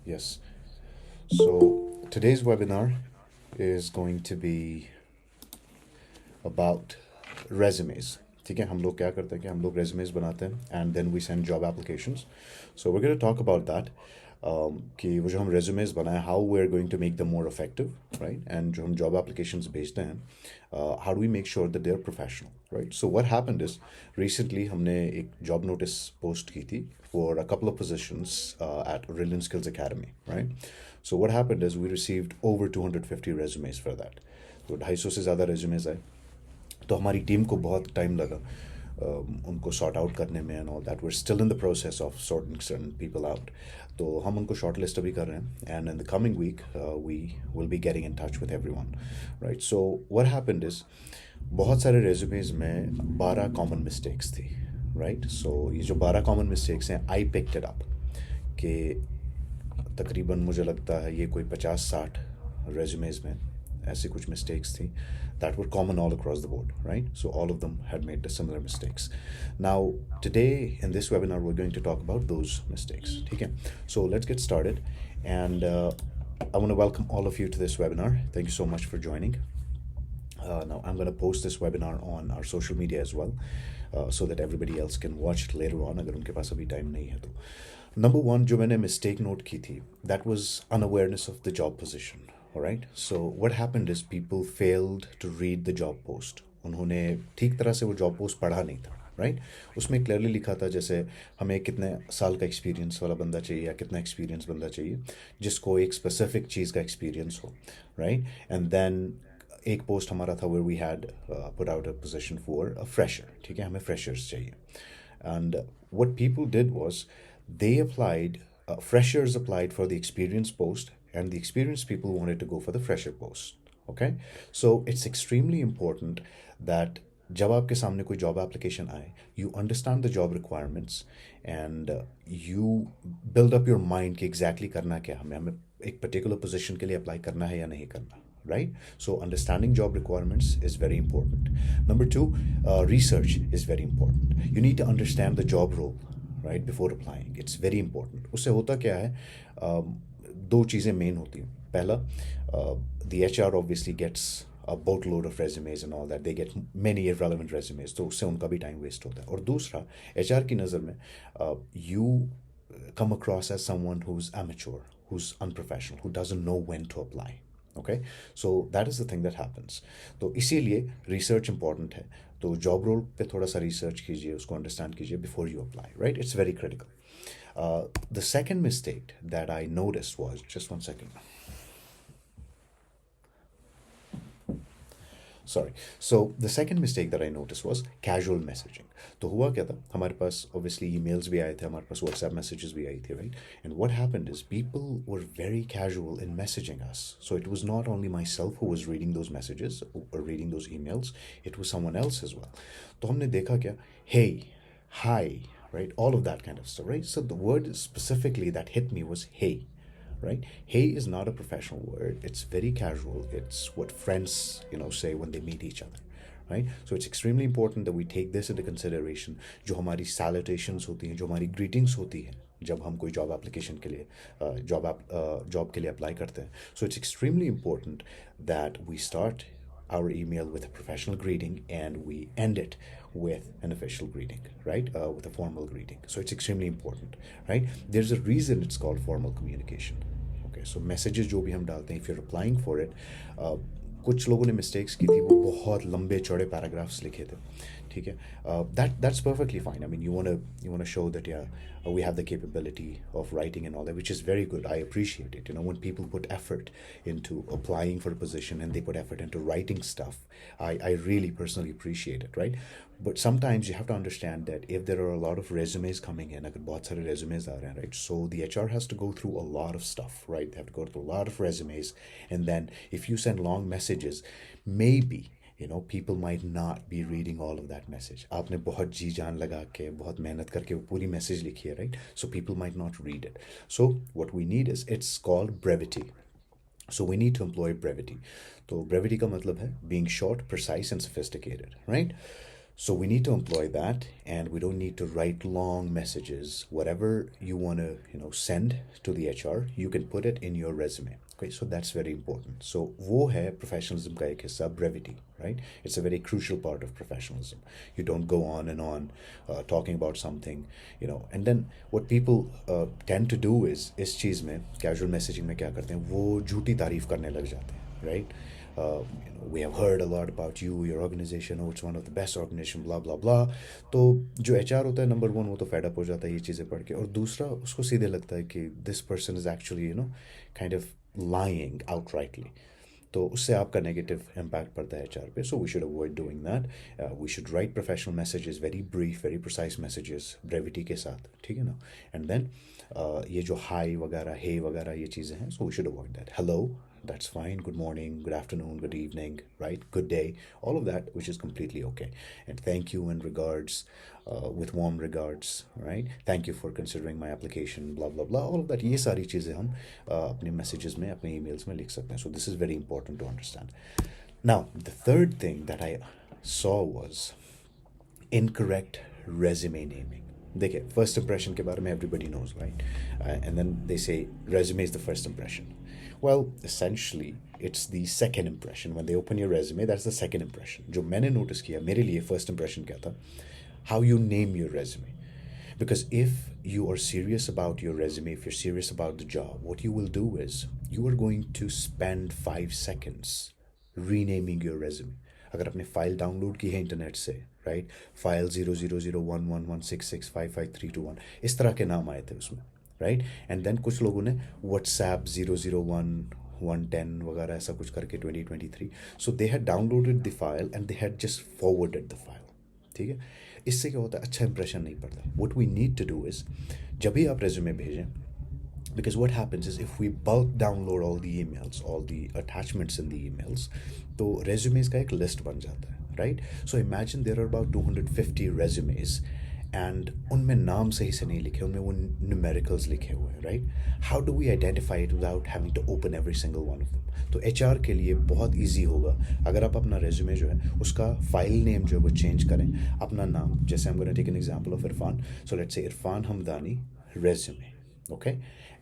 Yes. So today's webinar is going to be about resumes. ठीक है, हम लोग क्या करते हैं कि हम लोग resumes बनाते हैं and then we send job applications. So we're going to talk about that. कि वो जो हम resumes बनाए, how we're going to make them more effective, right? And जो हम job applications भेजते हैं, how do we make sure that they're professional, right? So what happened is recently हमने एक job notice post की थी for a couple of positions at Aurelian Skills Academy, right? So what happened is we received over 250 resumes for that. तो 250 से ज़्यादा resumes आए. तो हमारी टीम को बहुत टाइम लगा उनको सॉर्ट आउट करने में and all that we are still in the process of sorting certain people out. तो हम उनको शॉर्ट लिस्ट अभी कर रहे हैं and in the coming week we will be getting in touch with everyone, right? So what happened is बहुत सारे resumes में 12 कॉमन मिस्टेक्स थी, राइट? सो ये जो 12 कॉमन मिस्टेक्स हैं आई पिक्ड इट अप कि तकरीबन मुझे लगता है ये कोई 50-60 रेज्यूमेज में ऐसी कुछ mistakes थी that were common all across the board, right? So all of them had made the similar mistakes. Now, today in this webinar, we're going to talk about those mistakes. Okay? So let's get started. And I want to welcome all of you to this webinar. Thank you so much for joining. Now, I'm going to post this webinar on our social media as well so that everybody else can watch it later on अगर उनके पास अभी time नहीं है तो. Number one, जो मैंने mistake note की थी, that was unawareness of the job position. All right. So what happened is people failed to read the job post. उन्होंने ठीक तरह से वो job post पढ़ा नहीं था, right? उसमें clearly लिखा था जैसे हमें कितने साल का experience वाला बंदा चाहिए या कितना experience बंदा चाहिए जिसको एक specific चीज़ का experience हो, right? And then एक post हमारा था where we had put out a position for a fresher. ठीक है, हमें freshers चाहिए. And what people did was they applied, freshers applied for the experience post, and the experienced people wanted to go for the fresher post. Okay, so it's extremely important that जब आपके सामने कोई job application आए, you understand the job requirements and you build up your mind कि exactly करना क्या हमें हमें एक particular position के लिए apply करना है या नहीं करना, right? So understanding job requirements is very important. Number two, research is very important. You need to understand the job role, right, before applying. It's very important. उससे होता क्या है, दो चीज़ें मेन होती हैं. पहला, the HR obviously gets a boatload of resumes and all that. They get many irrelevant resumes. तो उससे उनका भी टाइम वेस्ट होता है. और दूसरा, HR की नज़र में you come across as someone who's amateur, who's unprofessional, who doesn't know when to apply. Okay, so that is the thing that happens. तो इसीलिए research important है. तो job role पे थोड़ा सा research कीजिए, उसको understand कीजिए before you apply, right? It's very critical. The second mistake that I noticed was, just one second. Sorry. So the second mistake that I noticed was casual messaging. तो हुआ क्या था, हमारे पास obviously emails भी आए थे, हमारे पास WhatsApp messages भी आई थी, right? And what happened is people were very casual in messaging us. So it was not only myself who was reading those messages or reading those emails, it was someone else as well. तो हमने देखा क्या, hey, hi, right? All of that kind of stuff, right? So the word specifically that hit me was hey, right? Hey is not a professional word. It's very casual. It's what friends, say when they meet each other, right? So it's extremely important that we take this into consideration. जो हमारी salutations होती हैं, जो हमारी greetings होती हैं जब हम कोई job application के लिए job के लिए apply करते हैं. So it's extremely important that we start our email with a professional greeting and we end it with an official greeting, right? With a formal greeting. So it's extremely important, right? There's a reason it's called formal communication. Okay, so messages जो भी हम डालते हैं, if you're applying for it, कुछ लोगों ने mistakes की थी, वो बहुत लंबे चौड़े paragraphs लिखे थे, ठीक है? That's perfectly fine. I mean, you wanna show that we have the capability of writing and all that, which is very good. I appreciate it. When people put effort into applying for a position and they put effort into writing stuff, I really personally appreciate it, right? But sometimes you have to understand that if there are a lot of resumes coming in, अगर बहुत सारे resumes आ रहे हैं, right? So the HR has to go through a lot of stuff, right? They have to go through a lot of resumes, and then if you send long messages, maybe people might not be reading all of that message. आपने बहुत जी जान लगा के बहुत मेहनत करके वो पूरी message लिखी है, right? So people might not read it. So what we need is, it's called brevity. So we need to employ brevity. तो brevity का मतलब है being short, precise and sophisticated, right? So we need to employ that, and we don't need to write long messages. Whatever you want to, send to the HR, you can put it in your resume. Okay, so that's very important. So वो है professionalism का एक हिस्सा, brevity, right? It's a very crucial part of professionalism. You don't go on and on talking about something, And then what people tend to do is इस चीज़ में casual messaging में क्या करते हैं, वो झूठी तारीफ करने लग जाते हैं, right? We have heard a lot about you, your organization, oh, it's one of the best organization, blah blah blah. तो जो HR होता है नंबर वन, वो तो फेड अप हो जाता है ये चीज़ें पढ़ के, और दूसरा उसको सीधे लगता है कि this person is actually kind of lying outrightly. तो उससे आपका नेगेटिव इम्पैक्ट पड़ता है HR पे. So we should avoid doing that. We should write professional messages, very brief, very precise messages, brevity के साथ, ठीक है ना. एंड देन ये जो हाई वगैरह, हे वगैरह, ये चीज़ें हैं, so we should avoid that. Hello, that's fine. Good morning, good afternoon, good evening, right? Good day. All of that, which is completely okay. And thank you and regards, with warm regards, right? Thank you for considering my application, blah blah blah. All of that. ये सारी चीज़ें हम अपने messages में, अपने emails में लिख सकते हैं. So this is very important to understand. Now, the third thing that I saw was incorrect resume naming. देखिए, first impression के बारे में everybody knows, right? And then they say resume is the first impression. Well, essentially, it's the second impression. When they open your resume, that's the second impression. जो मैंने notice किया, मेरे लिए first impression क्या था? How you name your resume. Because if you are serious about your resume, if you're serious about the job, what you will do is you are going to spend 5 seconds renaming your resume. अगर आपने file download की है internet से, right, file 0001116655321, इस तरह के नाम आए थे उसमें, राइट. एंड देन कुछ लोगों ने व्हाट्सएप 001 110 वगैरह ऐसा कुछ करके 2023. So they had downloaded the file and they had just forwarded the file. ठीक है, इससे क्या होता है, अच्छा इंप्रेशन नहीं पड़ता. What we need to do is, जब भी आप रेज्यूमे भेजें, because what happens is if we bulk download all the emails, all the attachments in the emails, तो resumes का एक list बन जाता है, right? So imagine there are about 250 resumes and उनमें नाम सही से नहीं लिखे, उनमें वो numericals लिखे हुए हैं, right? How do we identify it without having to open every single one of them? तो HR के लिए बहुत easy होगा अगर आप अपना resume जो है उसका file name जो है वो change करें, अपना नाम, जैसे I'm going to take an example of Irfan. So let's say Irfan Hamdani resume, okay?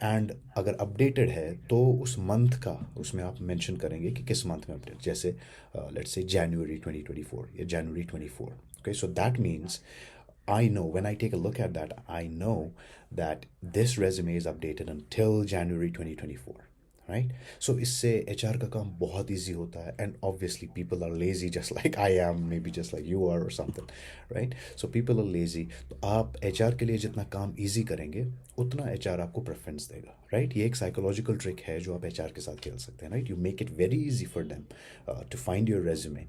And अगर अपडेटेड है तो उस मंथ का उसमें आप मेंशन करेंगे कि किस मंथ में अपडेट, जैसे लेट्स से जनवरी 2024 या जनवरी 24. Okay, so that means I know when I take a look at that, I know that this resume is updated until January 2024. Right? So इससे HR का काम बहुत easy होता है, and obviously people are lazy just like I am, maybe just like you are or something, right? So people are lazy. तो आप HR के लिए जितना काम easy करेंगे उतना HR आपको preference देगा, right? ये एक psychological trick है जो आप HR के साथ खेल सकते हैं, right? You make it very easy for them to find your resume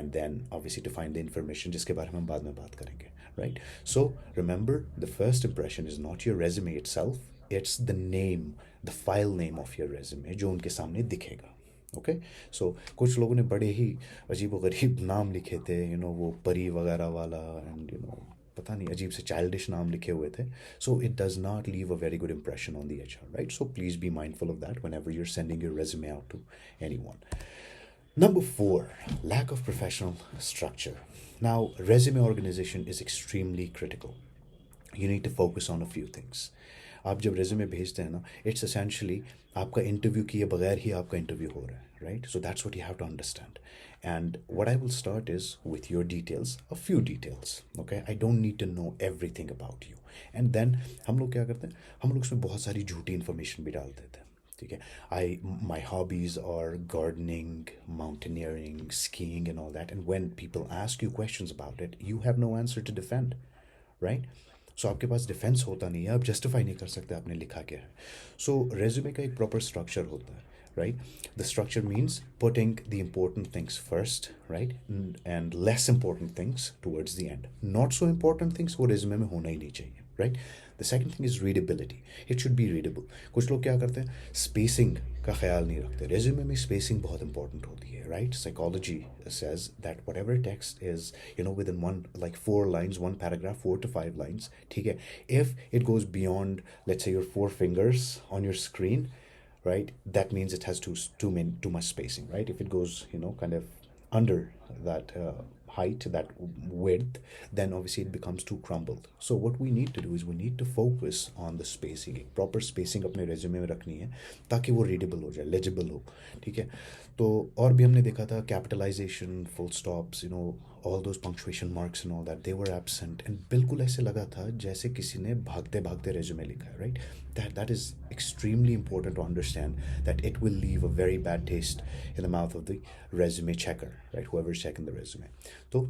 and then obviously to find the information जिसके बारे में हम बाद में बात करेंगे, right? So remember, the first impression is not your resume itself, it's the name, the file name of your resume जो उनके सामने दिखेगा. ओके, सो कुछ लोगों ने बड़े ही अजीब व गरीब नाम लिखे थे, वो परी वगैरह वाला, एंड पता नहीं अजीब से चाइल्डिश नाम लिखे हुए थे. So it does not leave a very good impression on the HR, right? So please be mindful of that whenever you are sending your resume out to anyone. Number 4, lack of professional structure. Now, resume organization is extremely critical. You need to focus on a few things. आप जब resume भेजते हैं ना, it's essentially आपका interview किए बगैर ही आपका interview हो रहा है, right? So that's what you have to understand. And what I will start is with your details, a few details. Okay, I don't need to know everything about you. And then हम लोग क्या करते हैं, हम लोग उसमें बहुत सारी झूठी इन्फॉर्मेशन भी डाल देते हैं. ठीक है, my hobbies are gardening, mountaineering, skiing and all that, and when people ask you questions about it, you have no answer to defend, right? सो आपके पास डिफेंस होता नहीं है, आप जस्टिफाई नहीं कर सकते आपने लिखा क्या है. सो रेज्यूमे का एक प्रॉपर स्ट्रक्चर होता है, right? The structure means putting the important things first, right, and less important things towards the end. Not so important things वो रेज्यूमे में होना ही नहीं चाहिए, right? The second thing is readability. It should be readable. कुछ लोग क्या करते हैं, स्पेसिंग का ख्याल नहीं रखते. रेज्यूमे में स्पेसिंग बहुत इंपॉर्टेंट होती है, right? Psychology says that whatever text is within one, like 4 lines, one paragraph, 4 to 5 lines, ठीक है, if it goes beyond, let's say, your 4 fingers on your screen, right, that means it has too much spacing, right? If it goes kind of under that height, that width, then obviously it becomes too crumbled. So what we need to do is we need to focus on the spacing. एक proper spacing अपने resume में रखनी है ताकि वो readable हो जाए, legible हो, ठीक है. तो और भी हमने देखा था capitalization, full stops, you know, all those punctuation marks and all that, they were absent. And बिल्कुल ऐसे लगा था जैसे किसी ने भागते भागते resume लिखा है, right? That is extremely important to understand, that it will leave a very bad taste in the mouth of the resume checker, right? Whoever's checking the resume. तो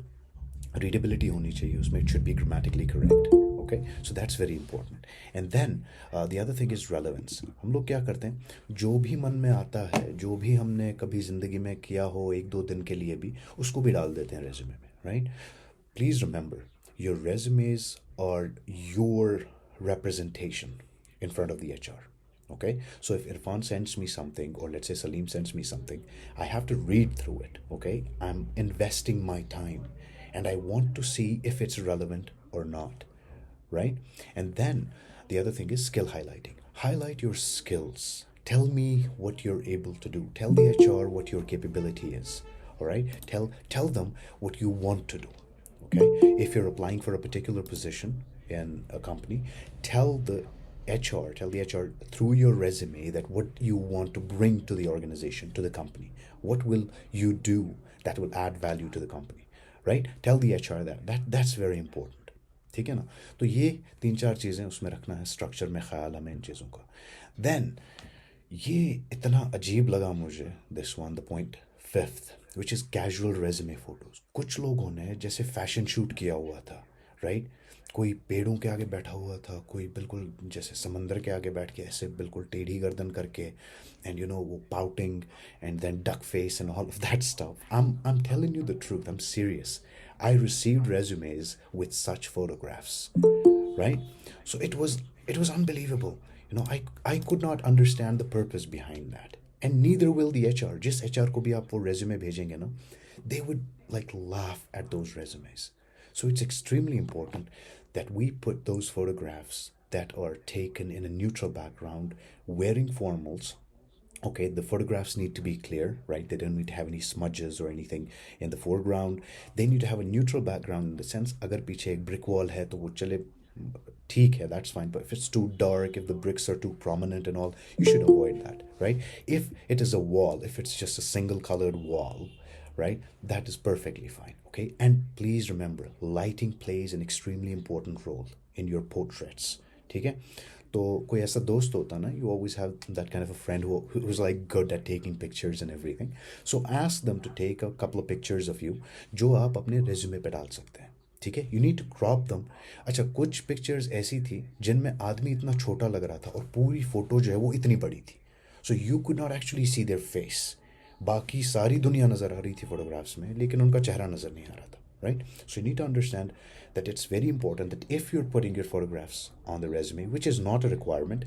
readability होनी चाहिए उसमें, it should be grammatically correct. Okay, so that's very important. And then the other thing is relevance. हम लोग क्या करते हैं, जो भी मन में आता है, जो भी हमने कभी ज़िंदगी में किया हो एक दो दिन के लिए भी, उसको भी डाल देते हैं resume में, right? Please remember, your resumes are your representation in front of the HR. Okay, so if Irfan sends me something, or let's say Salim sends me something, I have to read through it. Okay, I'm investing my time and I want to see if it's relevant or not, right? And then the other thing is skill highlighting. Highlight your skills. Tell me what you're able to do. Tell the HR what your capability is. All right, tell them what you want to do. Okay, if you're applying for a particular position in a company, tell the HR through your resume that what you want to bring to the organization, to the company. What will you do that will add value to the company, right? Tell the HR that's very important. ठीक है ना? तो ये 3-4 चीज़ें उसमें रखना है, structure में ख्याल हमें इन चीज़ों का. Then ये इतना अजीब लगा मुझे, this one, the point 5th, which is casual resume photos. कुछ लोगों ने जैसे फैशन शूट किया हुआ था, right? कोई पेड़ों के आगे बैठा हुआ था, कोई बिल्कुल जैसे समंदर के आगे बैठ के ऐसे बिल्कुल टेढ़ी गर्दन करके, and you know, वो pouting and then duck face and all of that stuff. I'm telling you the truth, I'm serious. I received resumes with such photographs, right? So it was unbelievable. You know, I could not understand the purpose behind that, and neither will the HR. जिस HR को भी आप वो resume भेजेंगे ना, they would like laugh at those resumes. So it's extremely important that we put those photographs that are taken in a neutral background, wearing formals. Okay, the photographs need to be clear, right? They don't need to have any smudges or anything in the foreground. They need to have a neutral background in the sense, अगर पीछे एक brick wall है तो वो चले, ठीक है, that's fine. But if it's too dark, if the bricks are too prominent and all, you should avoid that, right? If it is a wall, if it's just a single colored wall, right, that is perfectly fine. Okay, and please remember, lighting plays an extremely important role in your portraits. ठीक है? तो कोई ऐसा दोस्त होता ना, you always have that kind of a friend who's like good at taking pictures and everything. So ask them to take a couple of pictures of you जो आप अपने resume पे डाल सकते हैं. ठीक है? You need to crop them. अच्छा, कुछ pictures ऐसी थी जिनमें आदमी इतना छोटा लग रहा था और पूरी फोटो जो है वो इतनी बड़ी थी. So you could not actually see their face. बाकी सारी दुनिया नज़र आ रही थी फोटोग्राफ्स में, लेकिन उनका चेहरा नज़र नहीं आ रहा था, right? So you need to understand that it's very important that if you're putting your photographs on the resume, which is not a requirement,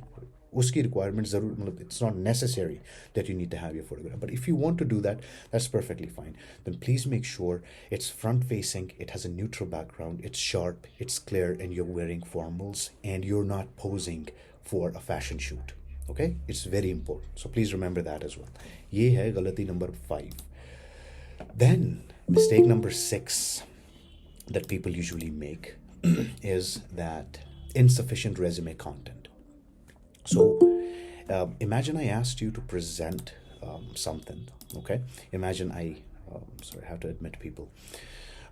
उसकी requirement ज़रूर, मतलब it's not necessary that you need to have your photograph, but if you want to do that, that's perfectly fine. Then please make sure it's front facing, it has a neutral background, it's sharp, it's clear, and you're wearing formals and you're not posing for a fashion shoot. Okay, it's very important, so please remember that as well. ये है गलती number 5. Then mistake number 6 that people usually make is that insufficient resume content. So imagine I asked you to present something. Okay, imagine sorry, I have to admit people.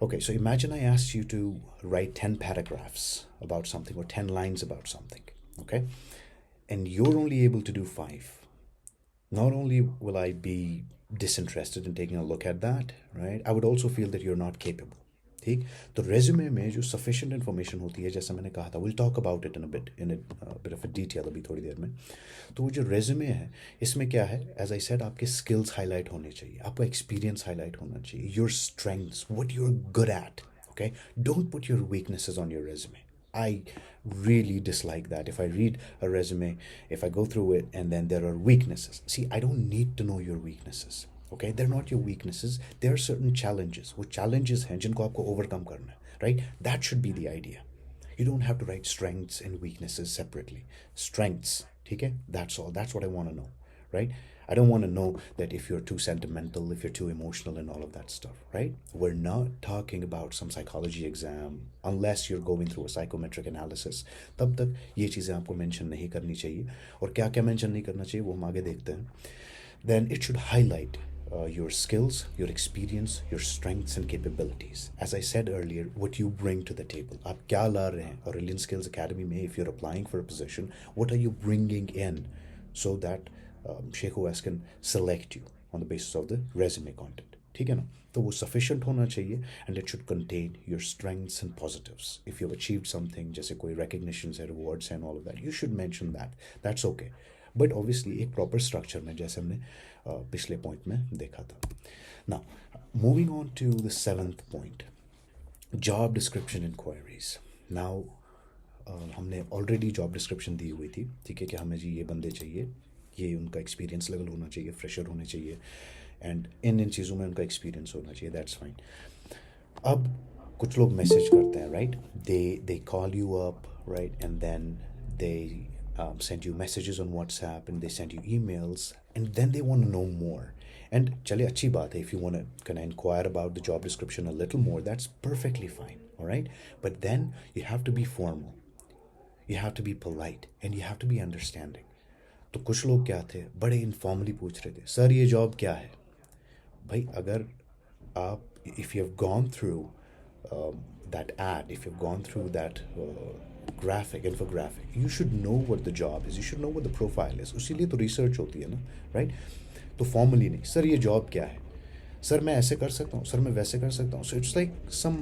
Okay, so imagine I asked you to write 10 paragraphs about something or 10 lines about something. Okay, and you're only able to do 5. Not only will I be disinterested in taking a look at that, right? I would also feel that you're not capable. ठीक? तो resume में जो sufficient information होती है, जैसा मैंने कहा था, we'll talk about it in a bit of a detail अभी थोड़ी देर में. तो वो जो resume है, इसमें क्या है? As I said, आपके skills highlight होने चाहिए, आपका experience highlight होना चाहिए, your strengths, what you're good at. Okay? Don't put your weaknesses on your resume. I really dislike that. If I read a resume, if I go through it and then there are weaknesses. See, I don't need to know your weaknesses. Okay, they're not your weaknesses. There are certain challenges. वो challenges हैं जिनको आपको overcome करना है, right? That should be the idea. You don't have to write strengths and weaknesses separately. Strengths, ठीक है? That's all. That's what I want to know, right? I don't want to know that if you're too sentimental, if you're too emotional, and all of that stuff, right? We're not talking about some psychology exam unless you're going through a psychometric analysis. तब तक ये चीज़ें आपको mention नहीं करनी चाहिए, और क्या क्या mention नहीं करना चाहिए वो हम आगे देखते हैं. Then it should highlight your skills, your experience, your strengths and capabilities. As I said earlier, what you bring to the table. आप क्या ला रहे हैं Aurelian Skills Academy में? If you're applying for a position, what are you bringing in so that Sheikh Owais can select you on the basis of the resume content? ठीक है ना? तो वो sufficient होना चाहिए, and it should contain your strengths and positives. If you've achieved something, जैसे कोई recognitions and rewards and all of that, you should mention that. That's okay. But obviously एक प्रॉपर स्ट्रक्चर में, जैसे हमने पिछले पॉइंट में देखा था. Now moving on to the 7th point, job description inquiries. Now हमने ऑलरेडी जॉब डिस्क्रिप्शन दी हुई थी, ठीक है, कि हमें जी ये बंदे चाहिए, ये उनका एक्सपीरियंस लेवल होना चाहिए, फ्रेशर होने चाहिए, एंड इन चीज़ों में उनका एक्सपीरियंस होना चाहिए. That's fine. अब कुछ लोग मैसेज करते हैं, right? They call you up, right, and then they send you messages on WhatsApp, and they send you emails, and then they want to know more. And chale achhi baat hai, if you want to kind of inquire about the job description a little more, that's perfectly fine, all right? But then you have to be formal, you have to be polite, and you have to be understanding. तो कुछ लोग क्या थे, बड़े informally पूछ रहे थे, sir ये जॉब क्या है? भाई अगर आप, if you have gone through that ad, if you've gone through that infographic, you should know what the job is, you should know what the profile is. उसीलिए तो रिसर्च होती है ना, राइट? तो फॉर्मली नहीं, सर ये job क्या है, sir मैं ऐसे कर सकता हूँ, सर मैं वैसे कर सकता हूँ. So it's like some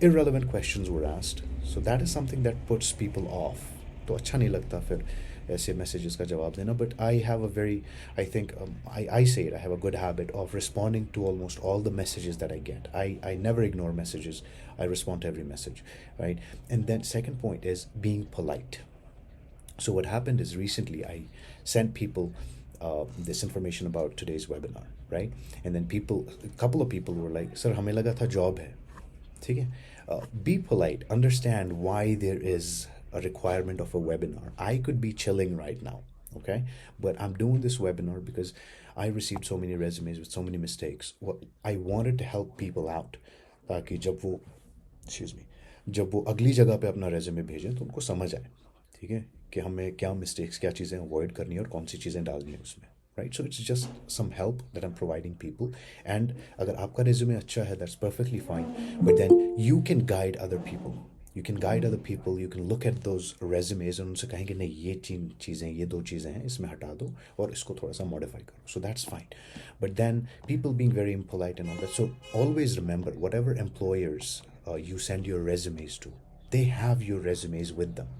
irrelevant questions were asked. So that is something that puts people off. तो अच्छा नहीं लगता फिर ऐसे मैसेजेस का जवाब देना. But I have a very, I think, I say it, I have a good habit of responding to almost all the messages that I get. I never ignore messages. I respond to every message, right? And then second point is being polite. So what happened is recently I sent people this information about today's webinar, right? And then a couple of people were like, sir, हमें लगा था job है. ठीक है? Be polite. Understand why there is a requirement of a webinar. I could be chilling right now, okay? But I'm doing this webinar because I received so many resumes with so many mistakes. I wanted to help people out, ताकि जब वो अगली जगह पे अपना resume भेजें तो उनको समझ आए, ठीक है, कि हमें क्या मिस्टेक्स, क्या चीज़ें अवॉइड करनी है और कौन सी चीज़ें डालनी है उसमें, right? So it's just some help that I am providing people. And अगर आपका रेज्यूमे अच्छा है, that's perfectly fine, but then you can guide other people. You can guide other people, you can look at those resumes and उनसे कहेंगे नहीं ये चीज़ें, ये 2 चीज़ें हैं, इसमें हटा दो और इसको थोड़ा सा modify करो. So that's fine. But then people being very impolite and all that. So always remember, whatever employers you send your resumes to, they have your resumes with them,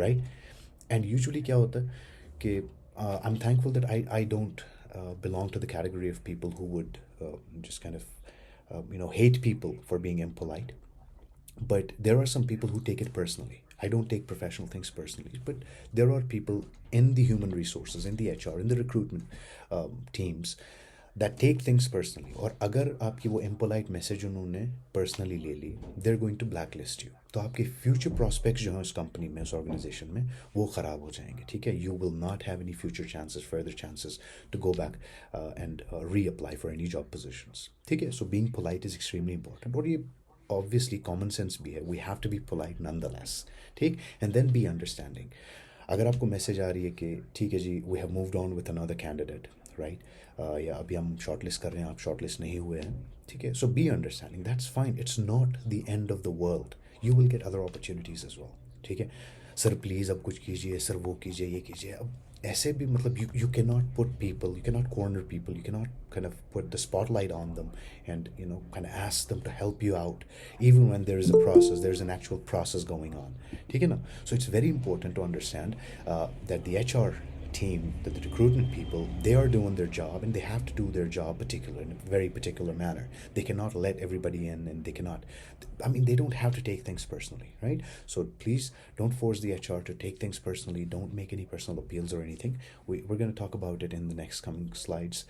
right? And usually क्या होता है कि I'm thankful that I don't belong to the category of people who would just kind of hate people for being impolite. But there are some people who take it personally. I don't take professional things personally, but there are people in the human resources, in the HR, in the recruitment teams that take things personally. और अगर आपकी वो impolite message उन्होंने personally ले ली, they're going to blacklist you. तो आपके future prospects जो हैं उस company में, उस organization में, वो ख़राब हो जाएंगे, ठीक है? You will not have any future chances, further chances to go back and reapply for any job positions, ठीक है? So being polite is extremely important. और ये obviously common sense भी है. We have to be polite nonetheless, ठीक? And then be understanding. अगर आपको message आ रही है कि ठीक है जी, we have moved on with another candidate, right? या अभी हम शॉर्टलिस्ट कर रहे हैं, आप शॉर्टलिस्ट नहीं हुए हैं, ठीक है? So be understanding. That's fine. It's not the end of the world. You will get other opportunities as well, ठीक है? सर प्लीज़ अब कुछ कीजिए, सर वो कीजिए, ये कीजिए. अब ऐसे भी मतलब you cannot put people, you cannot corner people, you cannot kind of put the spotlight on them and kind of ask them to help you out even when there is a process, there's an actual process going on, ठीक है ना? So it's very important to understand that the HR team, that the recruitment people, they are doing their job and they have to do their job in a very particular manner. They cannot let everybody in, and they cannot, they don't have to take things personally, right? So please don't force the HR to take things personally. Don't make any personal appeals or anything. We're going to talk about it in the next coming slides.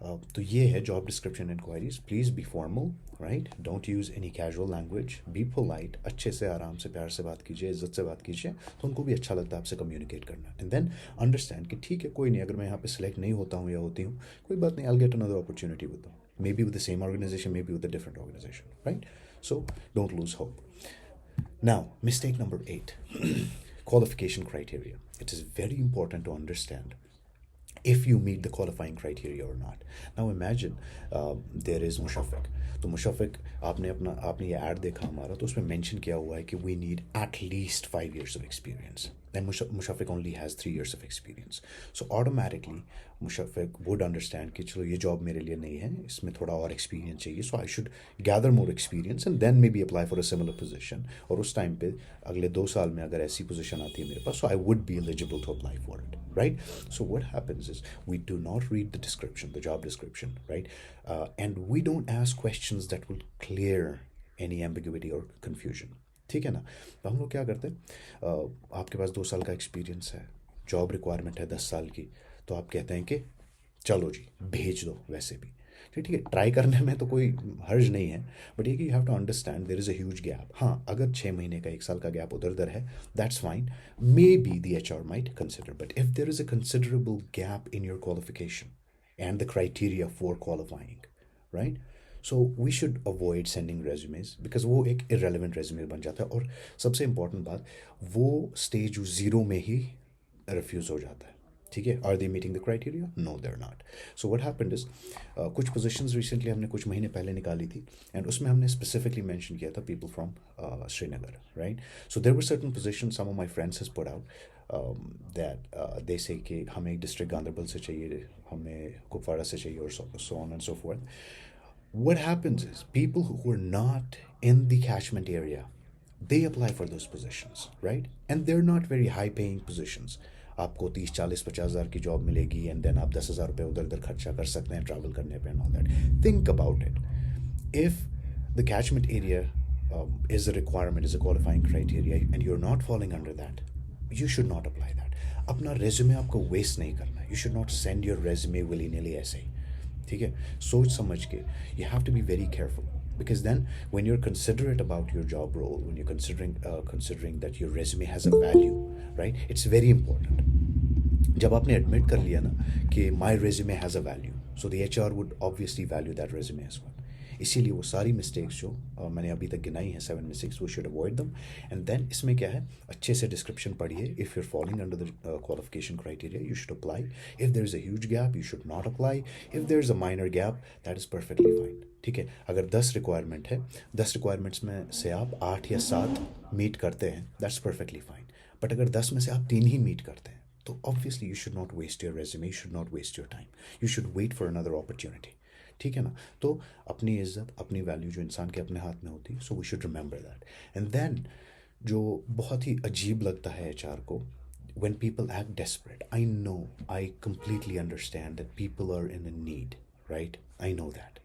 तो ये है job description inquiries. Please be formal, right. Don't use any casual language. Be polite. अच्छे से, आराम से, प्यार से बात कीजिए, इज्जत से बात कीजिए, तो उनको भी अच्छा लगता है आपसे कम्युनिकेट करना. एंड देन अंडरस्टैंड कि ठीक है, कोई नहीं, अगर मैं यहाँ पे सिलेक्ट नहीं होता हूँ या होती हूँ, कोई बात नहीं, I get another opportunity with them. Maybe with the same organization, maybe with a different organization, right? So don't lose hope. Now, mistake number 8, qualification criteria. It is very important to understand if you meet the qualifying criteria or not. Now imagine there is Mushafiq. तो मुशफ़िक, आपने ये add देखा हमारा, तो उसमें mention किया हुआ है कि we need at least 5 years of experience. Then Mushafiq only has 3 years of experience. So automatically Mushafiq would understand कि चलो ये जॉब मेरे लिए नहीं है, इसमें थोड़ा और एक्सपीरियंस चाहिए, so I should gather more experience and then maybe apply for a similar position. और उस टाइम पे अगले 2 साल में अगर ऐसी पोजीशन आती है मेरे पास, so I would be eligible to apply for it, right? So what happens is we do not read the description, the job description, right? And we don't ask questions that will clear any ambiguity or confusion. ठीक है ना. तो हम लोग क्या करते हैं, आपके पास 2 साल का एक्सपीरियंस है, जॉब रिक्वायरमेंट है 10 साल की, तो आप कहते हैं कि चलो जी भेज दो. वैसे भी ठीक है, ट्राई करने में तो कोई हर्ज नहीं है, बट ये कि you have to understand there is a huge gap. हाँ, अगर 6 महीने का 1 साल का गैप उधर उधर है, that's fine, maybe the HR might consider. But if there is a considerable gap in your qualification and the criteria for qualifying, right, so we should avoid sending resumes, because वो एक irrelevant resume बन जाता है. और सबसे important बात, वो stage 0 में ही रिफ्यूज़ हो जाता है. ठीक है, are they meeting the criteria? No, they are not. So what happened is, कुछ पोजीशंस रिसेंटली हमने कुछ महीने पहले निकाली थी, एंड उसमें हमने स्पेसिफिकली मेंशन किया था people from Srinagar, right. So there were certain position some of my friends has put out that they say कि हमें डिस्ट्रिक्ट गांधरबल से चाहिए, हमें कुपवाड़ा से चाहिए, और so on and so fourth. What happens is people who are not in the catchment area, they apply for those positions, right? And they're not very high paying positions. आपको 30, 40, 50 हज़ार की जॉब मिलेगी, एंड देन आप 10 हज़ार रुपये उधर उधर खर्चा कर सकते हैं ट्रैवल करने पे and all that. Think about it. If the catchment area is a requirement, is a qualifying criteria, and you're not falling under that, you should not apply that. अपना रेज्यूमे आपको वेस्ट नहीं करना. You should not send your resume willy nilly ऐसे ही. ठीक है, सोच समझ के. You have to be very careful, because then when you're considerate about your job role, when you're considering that your resume has a value, right, it's very important. जब आपने admit कर लिया ना कि my resume has a value, so the HR would obviously value that resume as well. इसीलिए वो सारी mistakes जो मैंने अभी तक गिनाई हैं, 7 मिस्टेक्स, वो should avoid them. And then इसमें क्या है, अच्छे से डिस्क्रिप्शन पढ़िए. If you're following under the qualification criteria, you should apply. If there is a huge gap, you should not apply. If there is a minor gap, that is perfectly fine. ठीक है, अगर 10 requirement है, 10 requirements में से आप 8 या 7 meet करते हैं, दैट्स परफेक्टली फाइन. बट अगर 10 में से आप 3 ही मीट करते हैं, तो obviously you should not waste your resume, you should not waste your time, you should wait for another opportunity. ठीक है ना. तो अपनी इज्जत, अपनी वैल्यू जो इंसान के अपने हाथ में होती है, so we should remember that. And then जो बहुत ही अजीब लगता है HR को, when people act desperate. I know, I completely understand that people are in a need, right? I know that.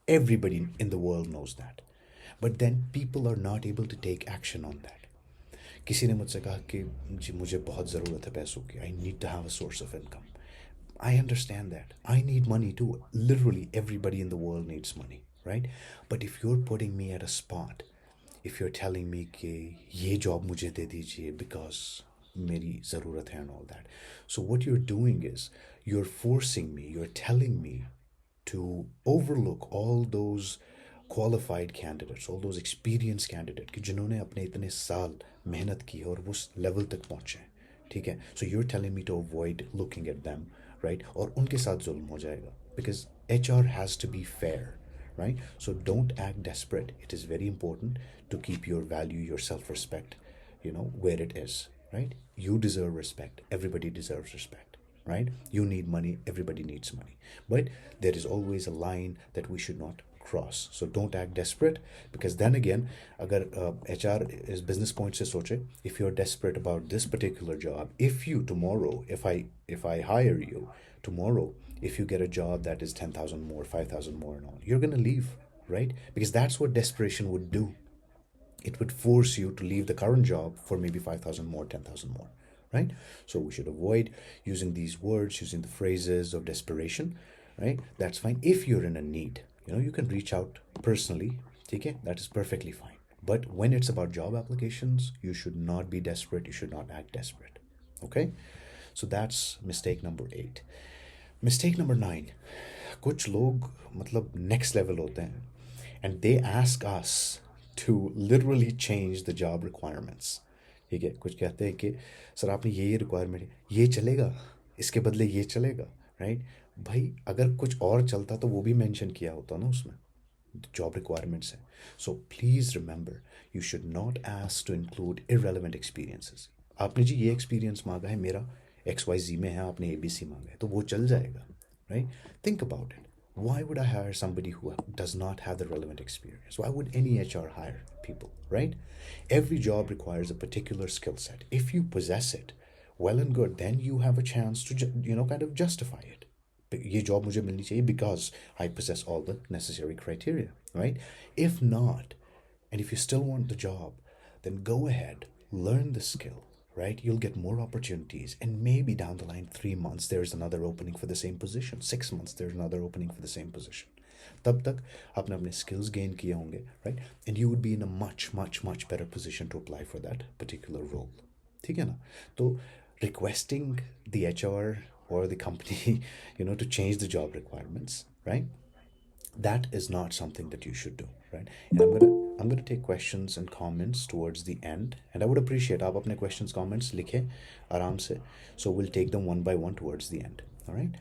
Everybody in the world knows that. But then people are not able to take action on that. किसी ने मुझसे कहा कि जी मुझे बहुत ज़रूरत है पैसों की, I need to have a source of income. I understand that. I need money too. Literally everybody in the world needs money, right? But if you're putting me at a spot, if you're telling me कि ये job मुझे दे दीजिए because मेरी ज़रूरत है and all that. So what you're doing is you're forcing me, you're telling me to overlook all those qualified candidates, all those experienced candidates कि जिन्होंने अपने इतने साल मेहनत की और उस level तक पहुँचे. ठीक है, so you're telling me to avoid looking at them, right? और उनके साथ जुल्म हो जाएगा, because HR has to be fair, right? So don't act desperate. It is very important to keep your value, your self-respect, where it is, right? You deserve respect. Everybody deserves respect, right? You need money. Everybody needs money. But there is always a line that we should not cross. So don't act desperate, because then again, agar HR is business point se soche, if you're desperate about this particular job, if you tomorrow, if I hire you tomorrow, if you get a job that is 10,000 more, 5,000 more and all, you're going to leave, right? Because that's what desperation would do. It would force you to leave the current job for maybe 5,000 more, 10,000 more, right? So we should avoid using these words, using the phrases of desperation, right? That's fine. If you're in a need, you can reach out personally. Okay, that is perfectly fine. But when it's about job applications, you should not be desperate. You should not act desperate. Okay, so that's mistake number 8. Mistake number 9, कुछ लोग मतलब next level होते हैं and they ask us to literally change the job requirements. ठीक है, कुछ कहते हैं कि सर आपने ये रिक्वायरमेंट, ये चलेगा, इसके बदले ये चलेगा, राइट? भाई अगर कुछ और चलता तो वो भी मेंशन किया होता ना उसमें, जॉब रिक्वायरमेंट्स है. So please remember, you should not ask to include irrelevant experiences. आपने जी ये एक्सपीरियंस मांगा है, मेरा XYZ में है, आपने ABC मांगा है, तो वो चल जाएगा, right? Think about it. Why would I hire somebody who does not have the relevant experience? Why would any HR hire people, right? Every job requires a particular skill set. If you possess it, well and good, then you have a chance to, kind of justify it. ये job मुझे मिलनी चाहिए because I possess all the necessary criteria, right? If not, and if you still want the job, then go ahead, learn the skill, right? You'll get more opportunities, and maybe down the line, 3 months, there's another opening for the same position. 6 months, there's another opening for the same position. तब तक आपने अपने skills gain किए होंगे, right? And you would be in a much, much, much better position to apply for that particular role. ठीक है ना? तो requesting the HR or the company, to change the job requirements, right? That is not something that you should do, right? And I'm gonna take questions and comments towards the end, and I would appreciate आप अपने questions comments लिखें आराम से, so we'll take them one by one towards the end, all right?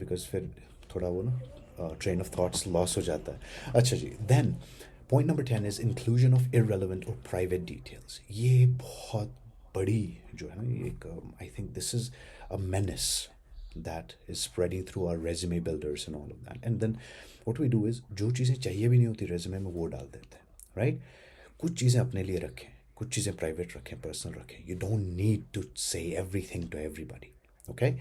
Because फिर थोड़ा वो ना train of thoughts loss हो जाता है. अच्छा जी, then point number 10 is inclusion of irrelevant or private details. ये बहुत बड़ी जो है ना, एक I think this is a menace that is spreading through our resume builders and all of that. And then what we do is जो चीज़ें चाहिए भी नहीं होती resume में वो डाल देते हैं, right? कुछ चीज़ें अपने लिए रखें, कुछ चीज़ें private रखें, personal रखें. You don't need to say everything to everybody, okay?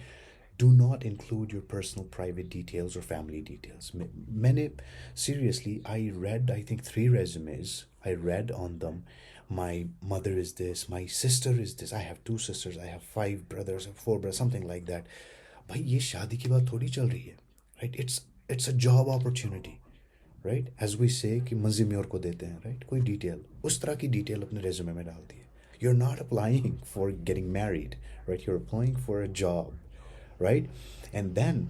Do not include your personal private details or family details. मैंने seriously, I read I think 3 resumes. I read on them, my mother is this, my sister is this, I have 2 sisters, I have 5 brothers, 4 brothers, something like that. भाई ये शादी की बात थोड़ी चल रही है, right? It's a job opportunity, right? As we say कि मंजी में और को देते हैं, right? कोई डिटेल, उस तरह की डिटेल अपने रेज्यूमे में डाल दी है. You're not applying for getting married, right? You're applying for a job, right? And then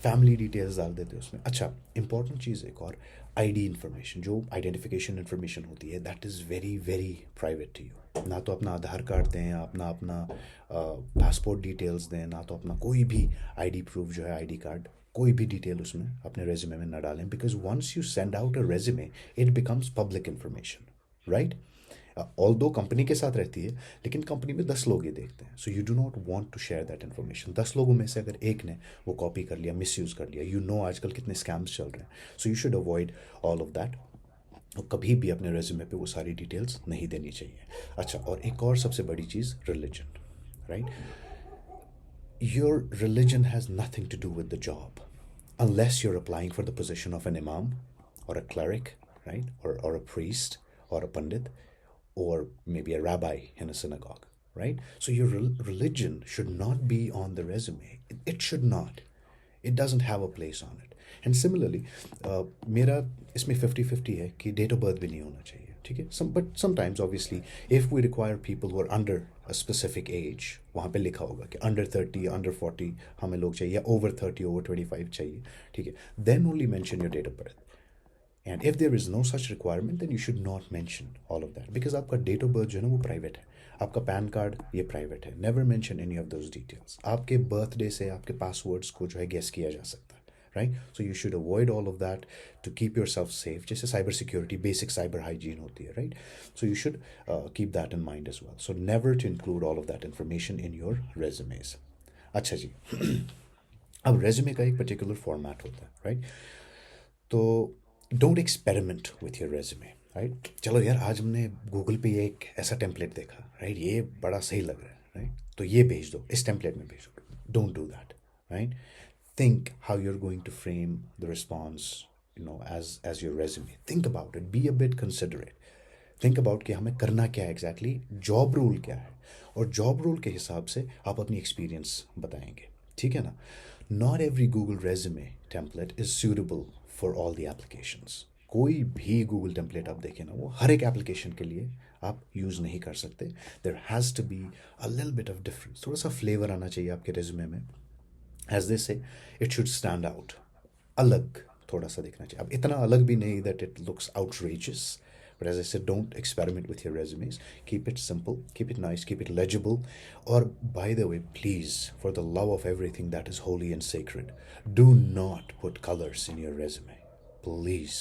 family details डाल देते हैं उसमें. अच्छा, इंपॉर्टेंट चीज़ एक और, ID इन्फॉर्मेशन, जो आइडेंटिफिकेशन इन्फॉर्मेशन होती है, that is very very private to you. ना तो अपना आधार कार्ड दें, अपना पासपोर्ट डिटेल्स दें, ना तो अपना कोई भी ID प्रूफ जो है, ID कार्ड, कोई भी डिटेल उसमें अपने रेज्यूमे में ना डालें, because once you send out a resume it becomes public information, right? Although company के साथ रहती है, लेकिन कंपनी में 10 लोग ये देखते हैं, so you do not want to share that information. 10 लोगों में से अगर एक ने वो कॉपी कर लिया, मिसयूज़ कर लिया, आजकल कितने स्कैम्स चल रहे हैं, so you should avoid all of that. और कभी भी अपने रेज्यूमे पे वो सारी डिटेल्स नहीं देनी चाहिए. अच्छा, और एक और सबसे बड़ी चीज़, religion, right? Your religion has nothing to do with the job unless you're applying for the position of an imam or a cleric, right? Or a priest or a pandit, or maybe a rabbi in a synagogue, right? So your religion should not be on the resume. It should not. It doesn't have a place on it. And similarly, मेरा इसमें 50-50 है कि date of birth भी नहीं होना चाहिए, ठीक है? But sometimes, obviously, if we require people who are under a specific age, वहाँ पे लिखा होगा कि under 30, under 40 हमें लोग चाहिए, या over 30, over 25 चाहिए, ठीक है? Then only mention your date of birth. And if there is no such requirement, then you should not mention all of that, because आपका date of birth जो है ना वो private है, आपका पैन कार्ड ये private है. Never mention any of those details. आपके birthday से आपके passwords को जो है guess किया जा सकता है, right? So you should avoid all of that to keep yourself safe. जैसे cyber security, basic cyber hygiene होती है, right? So you should keep that in mind as well. So never to include all of that information in your resumes. अच्छा जी, अब resume का एक particular format होता है, right? तो don't experiment with your resume, right? चलो यार, आज हमने गूगल पे ये एक ऐसा टेम्पलेट देखा, राइट? ये बड़ा सही लग रहा है, राइट? तो ये भेज दो, इस टेम्पलेट में भेज दो. Don't do that, right? Think how you are going to frame the response, as your resume. Think about it, be a bit considerate. Think about कि हमें करना क्या है एग्जैक्टली, जॉब रोल क्या है, और जॉब रोल के हिसाब से आप अपनी एक्सपीरियंस बताएंगे, ठीक है ना? Not every Google resume template is suitable for all the applications. कोई भी Google template आप देखें ना, वो हर एक application के लिए आप यूज़ नहीं कर सकते. There has to be a little bit of difference. थोड़ा सा flavor आना चाहिए आपके resume में. As they say, it should stand out. अलग थोड़ा सा दिखना चाहिए. अब इतना अलग भी नहीं that it looks outrageous. But as I said, don't experiment with your resumes. Keep it simple, keep it nice, keep it legible. Or, by the way, please, for the love of everything that is holy and sacred, do not put colors in your resume. Please.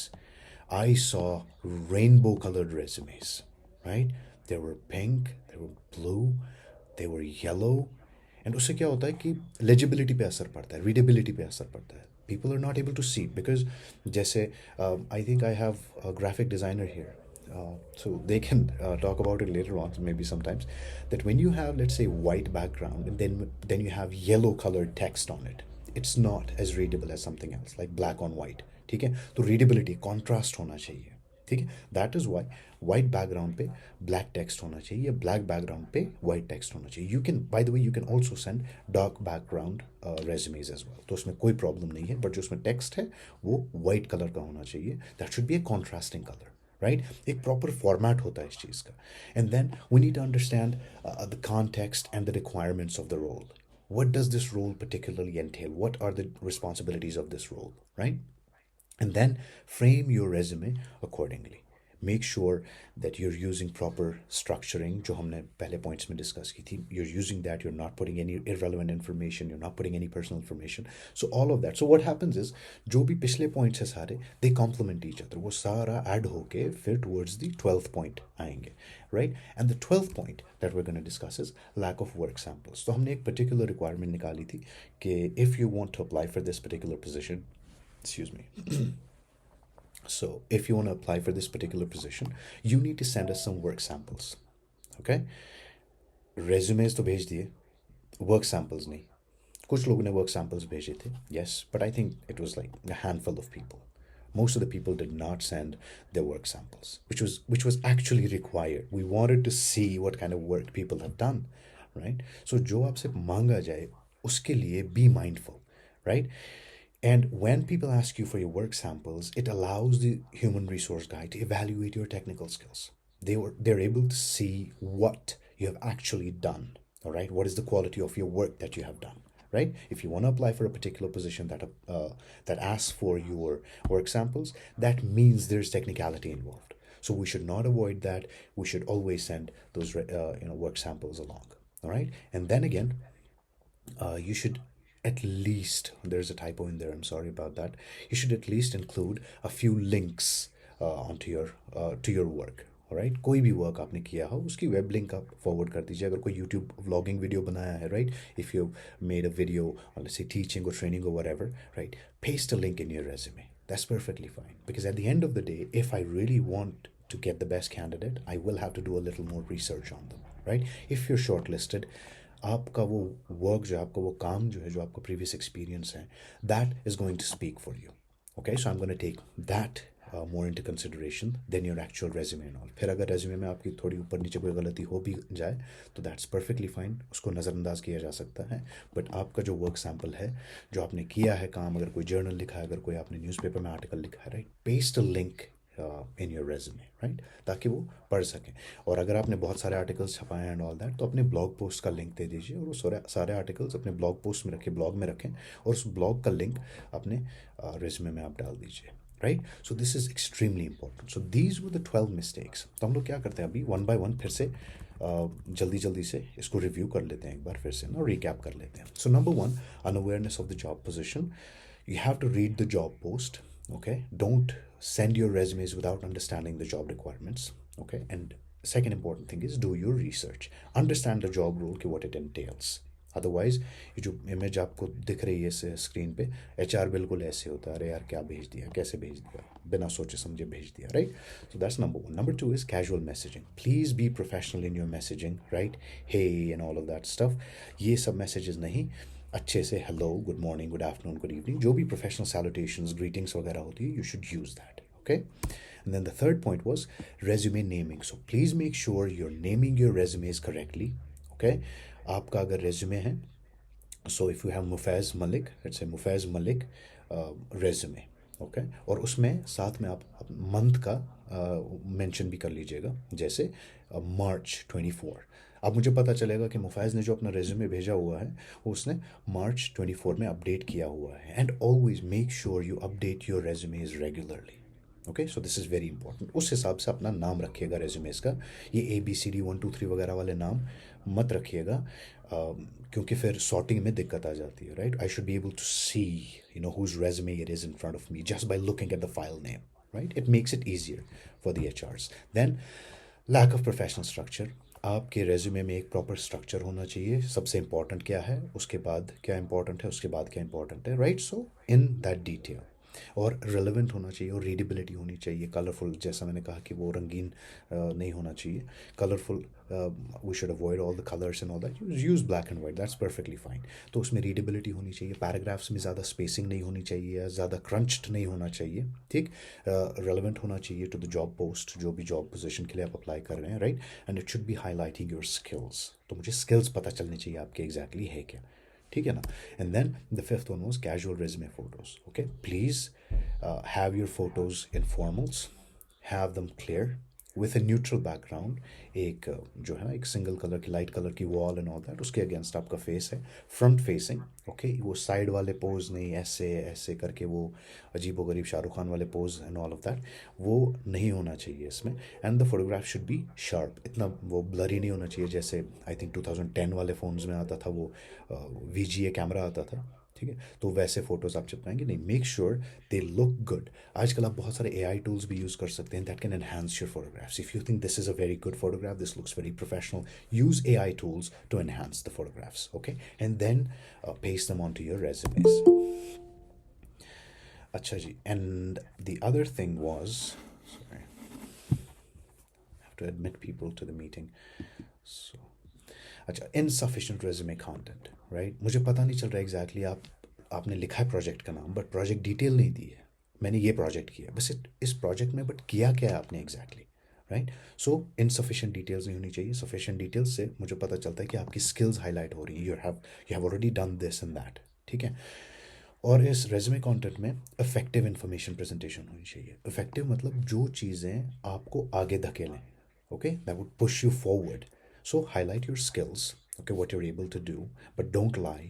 I saw rainbow colored resumes, right? They were pink, they were blue, they were yellow. And उससे क्या होता है कि legibility पे असर पड़ता है, readability पे असर पड़ता है. People are not able to see because जैसे I think I have a graphic designer here, so they can talk about it later on, maybe sometimes, that when you have, let's say, white background and then you have yellow colored text on it, it's not as readable as something else like black on white. ठीक है, तो readability contrast होना चाहिए. ठीक है, that is why white background पे black text होना चाहिए या ब्लैक बैकग्राउंड पे वाइट टेक्स्ट होना चाहिए. You can, by the way, you can also send dark background resumes as well, तो उसमें कोई प्रॉब्लम नहीं है. बट जो उसमें टेक्स्ट है वो वाइट कलर का होना चाहिए. That should be a contrasting colour, right? एक प्रॉपर फॉर्मेट होता है इस चीज़ का. And then we need to understand the context and the requirements of the role. What does this role particularly entail? What are the responsibilities of this role, right? And then frame your resume accordingly. Make sure that you're using proper structuring, जो हमने पहले points में discuss की थी. You're using that. You're not putting any irrelevant information. You're not putting any personal information. So all of that. So what happens is, जो भी पिछले points है सारे, they complement each other. वो सारा add होके फिर towards the 12th point आएंगे, right? And the 12th point that we're going to discuss is lack of work samples. तो हमने एक particular requirement निकाली थी कि if you want to apply for this particular position, excuse me. So if you want to apply for this particular position, you need to send us some work samples. Okay? Resumes तो भेज दिए, work samples नहीं. कुछ लोगों ने work samples भेजे थे, yes, but I think it was like a handful of people. Most of the people did not send their work samples, which was actually required. We wanted to see what kind of work people have done, right? So जो आपसे मांगा जाए उसके लिए be mindful, right? And when people ask you for your work samples, it allows the human resource guy to evaluate your technical skills. They're able to see what you have actually done. All right, what is the quality of your work that you have done? Right? If you want to apply for a particular position that asks for your work samples, that means there's technicality involved. So we should not avoid that. We should always send those work samples along. All right, and then again, you should at least, there's a typo in there, I'm sorry about that, you should at least include a few links onto your to your work. Alright, कोई भी work आपने किया हो उसकी web link आप forward कर दीजिए. अगर कोई यूट्यूब व्लॉगिंग वीडियो बनाया है, right, if you made a video on let's say teaching और ट्रेनिंग और whatever, right, paste a link in your resume. That's perfectly fine, because at the end of the day, if I really want to get the best candidate, I will have to do a little more research on them, right? If you're shortlisted, आपका वो work जो आपका वो काम जो है, जो आपका प्रीवियस एक्सपीरियंस है, that is going to speak for you. Okay, so I am going to take that more into consideration than your actual resume and all. फिर अगर रेज्यूमे में आपकी थोड़ी ऊपर नीचे कोई गलती हो भी जाए तो दैट्स परफेक्टली फाइन, उसको नज़रअंदाज किया जा सकता है. बट आपका जो वर्क सैम्पल है, जो आपने किया है काम, अगर कोई जर्नल लिखा है, अगर कोई आपने न्यूज़पेपर में आर्टिकल लिखा है, right, paste a link in your resume, right, ताकि वो पढ़ सकें. और अगर आपने बहुत सारे आर्टिकल्स छपाए हैं एंड ऑल दैट, तो अपने ब्लॉग पोस्ट का लिंक दे दीजिए और वो सारे आर्टिकल्स अपने ब्लॉग पोस्ट में रखें, ब्लॉग में रखें, और उस ब्लॉग का लिंक अपने रेज्यूमे में आप डाल दीजिए, right. So this is extremely important. So these were the 12 mistakes. तो हम लोग क्या करते हैं अभी, वन बाय वन फिर से जल्दी से इसको रिव्यू कर लेते हैं एक बार फिर से ना, रिकैप कर लेते हैं. So number 1, unawareness of the job position. You have to read the job post, okay? Don't send your resumes without understanding the job requirements, okay? And second important thing is do your research. Understand the job role, what it entails. Otherwise, ये जो image आपको दिख रही है इस screen पे, HR बिल्कुल ऐसे होता है, अरे यार क्या भेज दिया, कैसे भेज दिया, बिना सोचे समझे भेज दिया, right? So that's number 1. Number 2 is casual messaging. Please be professional in your messaging, right? Hey and all of that stuff. ये सब messages नहीं, अच्छे से hello, good morning, good afternoon, good evening, जो भी प्रोफेशनल सैल्यूटेशंस, ग्रीटिंग्स वगैरह होती है, you should use that, okay. And then the third point was resume naming. So please make sure you are naming your resumes correctly, okay. आपका अगर resume है so if you have Mufaz Malik, let's say Mufaz Malik resume, okay, और उसमें साथ में आप month का mention भी कर लीजिएगा, जैसे March 24। अब मुझे पता चलेगा कि मुफैज़ ने जो अपना रेज्यूमे भेजा हुआ है वो उसने March 24 में अपडेट किया हुआ है। And always make sure you update your resumes regularly, okay, so this is very important. उस हिसाब से अपना नाम रखिएगा रेज्यूमेस का, ये ABCD 1 2 3 वगैरह वाले नाम मत रखिएगा, क्योंकि फिर सॉर्टिंग में दिक्कत आ जाती है, right. I should be able to see whose resume it is in front of me just by looking at the file name, right. It makes it easier for the HRs। Then lack of professional structure. आपके resume में एक proper structure होना चाहिए। सबसे important क्या है, उसके बाद क्या इंपॉर्टेंट है, उसके बाद क्या इंपॉर्टेंट है, right. So in that detail, और रेलेवेंट होना चाहिए, और रीडेबिलिटी होनी चाहिए, कलरफुल, जैसा मैंने कहा कि वो रंगीन नहीं होना चाहिए, colourful. We should avoid all the colours and all that, use black and white, that's perfectly fine. तो उसमें रीडेबिलिटी होनी चाहिए, पैराग्राफ्स में ज़्यादा स्पेसिंग नहीं होनी चाहिए, ज़्यादा क्रंच्ड नहीं होना चाहिए, ठीक। रेलेवेंट होना चाहिए टू द जॉब पोस्ट, जो भी जॉब पोजीशन के लिए आप अप्लाई कर रहे हैं, right. And it should be highlighting your skills, तो मुझे स्किल्स पता चलनी चाहिए आपके एग्जैक्टली है क्या, ठीक है ना। And then the fifth one was casual resume photos, okay. Please have your photos in formals, have them clear with a neutral background. एक जो है ना, एक सिंगल कलर की, लाइट कलर की वॉल एंड ऑल दैट, उसके against आपका face है, फ्रंट फेसिंग, ओके। वो साइड वाले पोज नहीं, ऐसे ऐसे करके वो अजीब व गरीब शाहरुख खान वाले pose and all of that, वो नहीं होना चाहिए इसमें। And the photograph should be sharp, इतना वो ब्लरी नहीं होना चाहिए, जैसे आई थिंक 2010 वाले फ़ोन्स में आता था वो VGA कैमरा आता था, ठीक है। तो वैसे फ़ोटोज़ आप चिपकाएंगे नहीं, make sure they look good. आजकल आप बहुत सारे AI टूल्स भी यूज़ कर सकते हैं that can enhance your photographs. If you think this is a very good photograph, this looks very professional, use AI tools to enhance the photographs, okay, and then paste them on to your resumes. अच्छा जी, and the other thing was, sorry, I have to admit people to the meeting, so अच्छा, insufficient resume content, right. मुझे पता नहीं चल रहा exactly आपने लिखा है प्रोजेक्ट का नाम, बट प्रोजेक्ट डिटेल नहीं दी है, मैंने ये प्रोजेक्ट किया बस इस प्रोजेक्ट में, बट किया क्या है आपने एग्जैक्टली, राइट। सो इनसफिशिएंट डिटेल्स नहीं होनी चाहिए। सफिशिएंट डिटेल्स से मुझे पता चलता है कि आपकी स्किल्स हाईलाइट हो रही है, you have already done this and that, ठीक है। और इस रेज्यूमे कंटेंट में इफेक्टिव इंफॉर्मेशन प्रेजेंटेशन होनी चाहिए। इफेक्टिव मतलब जो चीज़ें आपको आगे धकेलें, okay, that would push you forward. So highlight your skills, okay, what you're able to do, but don't lie.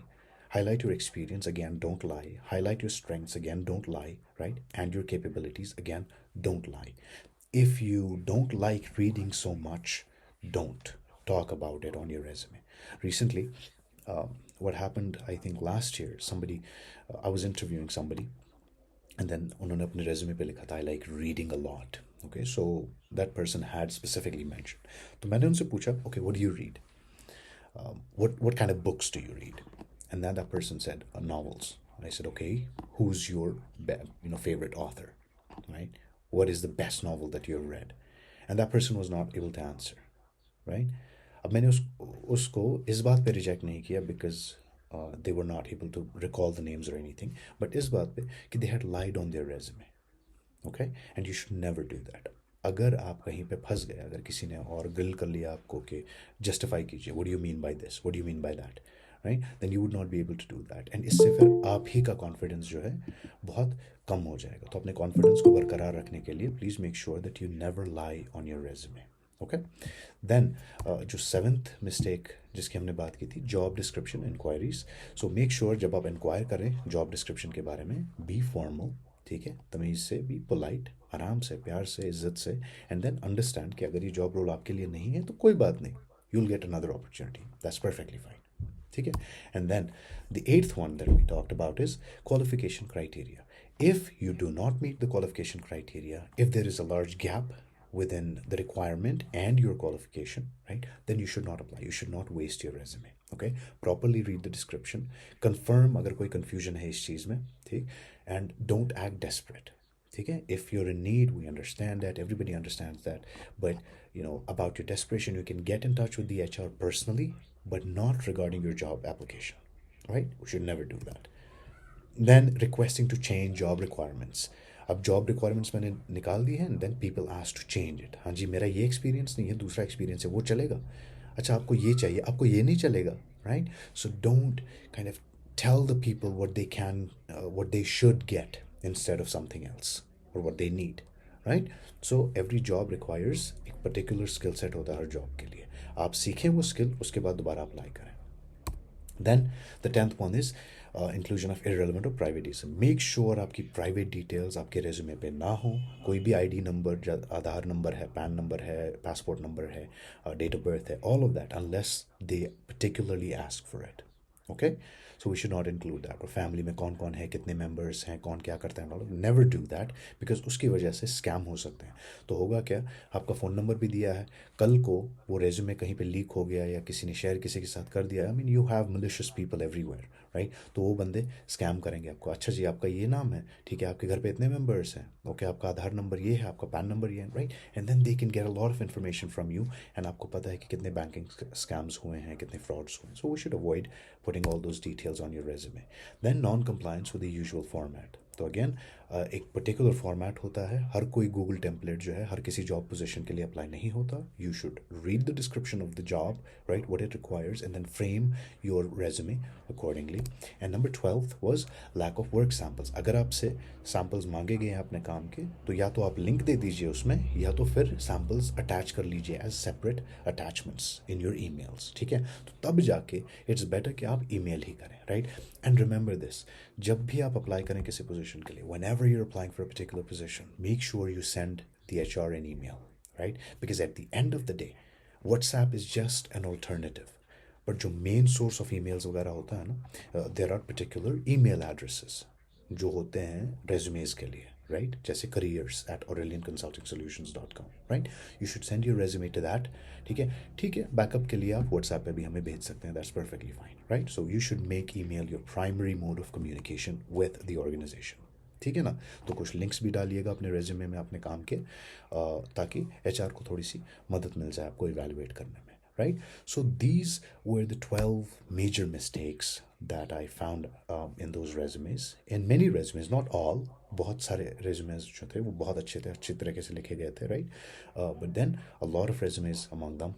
Highlight your experience, again, don't lie. Highlight your strengths, again, don't lie, right? And your capabilities, again, don't lie. If you don't like reading so much, don't talk about it on your resume. Recently, what happened, I think last year, I was interviewing somebody, and then उन्होंने अपने resume पे लिखा था I like reading a lot. Okay, so that person had specifically mentioned. तो मैंने उनसे पूछा, okay, what do you read? What kind of books do you read? And then that person said, novels. And I said, okay, who's your favorite author, right? What is the best novel that you have read? And that person was not able to answer, right? अब मैंने उसको इस बात पे reject नहीं किया because they were not able to recall the names or anything, but इस बात पे कि they had lied on their resume, okay, and you should never do that. अगर आप कहीं पे फंस गए, अगर किसी ने और ग्रिल कर लिया आपको कि जस्टिफाई कीजिए, what do you mean by this, what do you mean by that, right, then you would not be able to do that, and इससे फिर आप ही का कॉन्फिडेंस जो है बहुत कम हो जाएगा। तो अपने कॉन्फिडेंस को बरकरार रखने के लिए please make sure that you never lie on your resume, okay. Then जो सेवन्थ मिस्टेक जिसकी हमने बात की थी, job description inquiries. So make sure जब आप इंक्वायर करें जॉब डिस्क्रिप्शन के बारे में, बी फॉर्मल, ठीक है, तमीज़ से, बी पोलाइट, आराम से, प्यार से, इज्जत से, एंड देन अंडरस्टैंड कि अगर ये जॉब रोल आपके लिए नहीं है तो कोई बात नहीं, you will get another opportunity, that's perfectly fine, ठीक है। And then the eighth one that we talked about is qualification criteria. If you do not meet the qualification criteria, if there is a large gap within the requirement and your qualification, right, then you should not apply. You should not waste your resume. Okay, properly read the description, confirm अगर कोई confusion है इस चीज़ में, ठीक, and don't act desperate. ठीक है, if you're in need, we understand that, everybody understands that, but about your desperation, you can get in touch with the HR personally, but not regarding your job application, right? We should never do that. Then requesting to change job requirements. अब job requirements मैंने निकाल दी हैं, then people ask to change it. हाँ जी, मेरा ये experience नहीं है, दूसरा एक्सपीरियंस है, वो चलेगा? अच्छा, आपको ये चाहिए, आपको ये नहीं चलेगा, right? So don't kind of tell the people what they can, what they should get instead of something else, or what they need, right? So every job requires एक particular skill set होता है हर job के लिए. आप सीखें वो skill, उसके बाद दोबारा apply करें. Then the 10th one is inclusion of irrelevant or private details. Make sure आपकी private details आपके resume पे ना हो. कोई भी ID number, आधार number है, PAN number है, passport number है, date of birth है, all of that, unless they particularly ask for it. Okay, so we should not include that. और family में कौन कौन है, कितने members हैं, कौन क्या करता है, never do that, because उसकी वजह से scam हो सकते हैं. तो होगा क्या, आपका फ़ोन नंबर भी दिया है, कल को वो रेज्यूमे कहीं पे लीक हो गया या किसी ने शेयर किसी के साथ कर दिया. I mean you have malicious people everywhere, right? तो वो बंदे स्कैम करेंगे आपको. अच्छा जी, आपका ये नाम है, ठीक है, आपके घर पे इतने मेंबर्स हैं, ओके, आपका आधार नंबर ये है, आपका पैन नंबर ये है, right? And then they can get a lot of information from you, and आपको पता है कि कितने बैंकिंग स्कैम्स हुए हैं, कितने फ्रॉड्स हुए हैं. So we should avoid putting all those details on your resume. Then non-compliance with the usual format. तो अगेन एक पर्टिकुलर फॉर्मेट होता है. हर कोई गूगल टेम्पलेट जो है हर किसी जॉब पोजीशन के लिए अप्लाई नहीं होता. You should read the description of the job, right, what it requires, and then frame your resume accordingly. And number 12 was lack of work samples. अगर आपसे सैम्पल्स मांगे गए हैं अपने काम के, तो या तो आप लिंक दे दीजिए उसमें, या तो फिर सैम्पल्स अटैच कर लीजिए as separate attachments in your emails, ठीक है? तो तब जाके इट्स बेटर कि आप ईमेल ही करें, राइट? एंड रिमेंबर दिस, जब भी आप अप्लाई करें किसी पोजीशन के लिए, whenever you're applying for a particular position, make sure you send the HR an email, right? Because at the end of the day, WhatsApp is just an alternative. But जो main source of emails वगैरह होता है ना, there are particular email addresses जो होते हैं resumes के लिए, right? जैसे careers@aurelianconsultingsolutions.com, right? You should send your resume to that. ठीक है, ठीक है. बैकअप के लिए आप WhatsApp पे भी हमें भेज सकते हैं. That's perfectly fine, right? So you should make email your primary mode of communication with the organization. ठीक है ना? तो कुछ लिंक्स भी डालिएगा अपने रेज्यूमे में अपने काम के, ताकि HR को थोड़ी सी मदद मिल जाए आपको इवैल्यूएट करने में, right? So these were the 12 major mistakes that I found in those resumes. In many resumes, not all, बहुत सारे resumes जो थे वो बहुत अच्छे थे, अच्छी तरीके से लिखे गए थे, right? But then a lot of resumes among them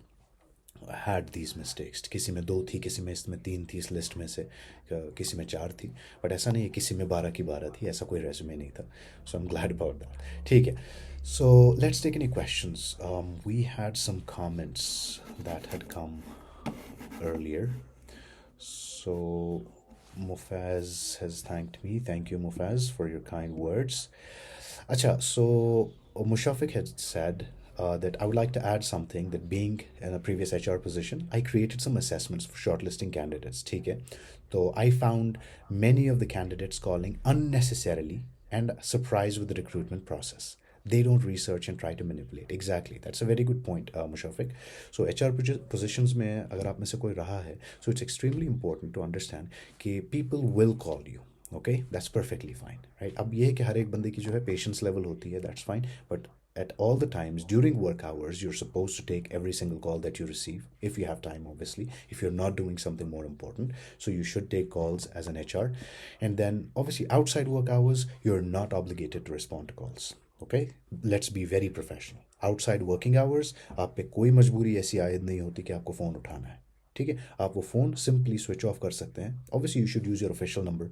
had these mistakes. किसी में 2 थी, किसी में इसमें 3 थी इस लिस्ट में से, किसी में 4 थी. बट ऐसा नहीं है किसी में 12 की 12 थी, ऐसा कोई रेज्यूमे नहीं था. So I am glad about that. ठीक है, so let's take any questions. We had some comments that had come earlier. So Mufaz has thanked me. Thank you, Mufaz, for your kind words. Acha, so Mushafiq had said that I would like to add something, that being in a previous HR position, I created some assessments for shortlisting candidates. ठीक है, तो I found many of the candidates calling unnecessarily and surprised with the recruitment process. They don't research and try to manipulate. Exactly, that's a very good point, Mushafiq. So HR positions में अगर आप में से कोई रहा है, so it's extremely important to understand कि people will call you. Okay, that's perfectly fine, right? अब ये है कि हर एक बंदे की जो है patience level होती है, that's fine, but at all the times during work hours, you're supposed to take every single call that you receive, if you have time, obviously. If you're not doing something more important, so you should take calls as an HR. And then obviously outside work hours, you're not obligated to respond to calls. Okay, let's be very professional. Outside working hours, आप पे कोई मजबूरी ऐसी आयद नहीं होती कि आपको फ़ोन उठाना है. ठीक है, आप वो फ़ोन सिंपली स्विच ऑफ कर सकते हैं. Obviously you should use your official number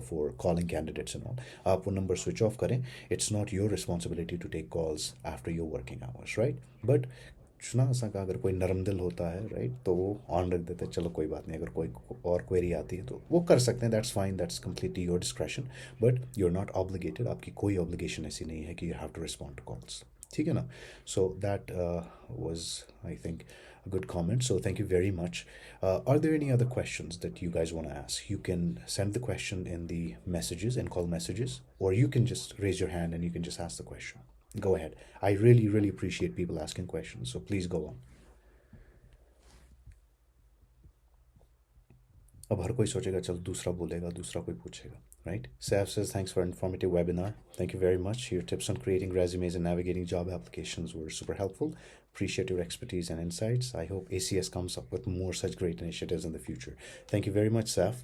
for calling candidates and all. आप वो नंबर स्विच ऑफ करें. It's not your responsibility to take calls after your working hours, right? But सुना असा अगर कोई नरम दिल होता है, राइट, तो वो ऑन रख देते हैं, चलो कोई बात नहीं, अगर कोई और क्वेरी आती है तो वो कर सकते हैं. That's fine, that's completely your discretion, but you are not obligated. आपकी कोई ऑब्लिगेशन ऐसी नहीं है कि you have to respond to calls. ठीक है ना? So that was, I think, a good comment. So thank you very much. Are there any other questions that you guys want to ask? You can send the question in the messages and call messages, or you can just raise your hand and you can just ask the question. Go ahead. I really, really appreciate people asking questions. So please go on. अब हर कोई सोचेगा चल दूसरा बोलेगा, दूसरा कोई पूछेगा, right? Saif says, thanks for informative webinar. Thank you very much. Your tips on creating resumes and navigating job applications were super helpful. Appreciate your expertise and insights. I hope ACS comes up with more such great initiatives in the future. Thank you very much, Saif.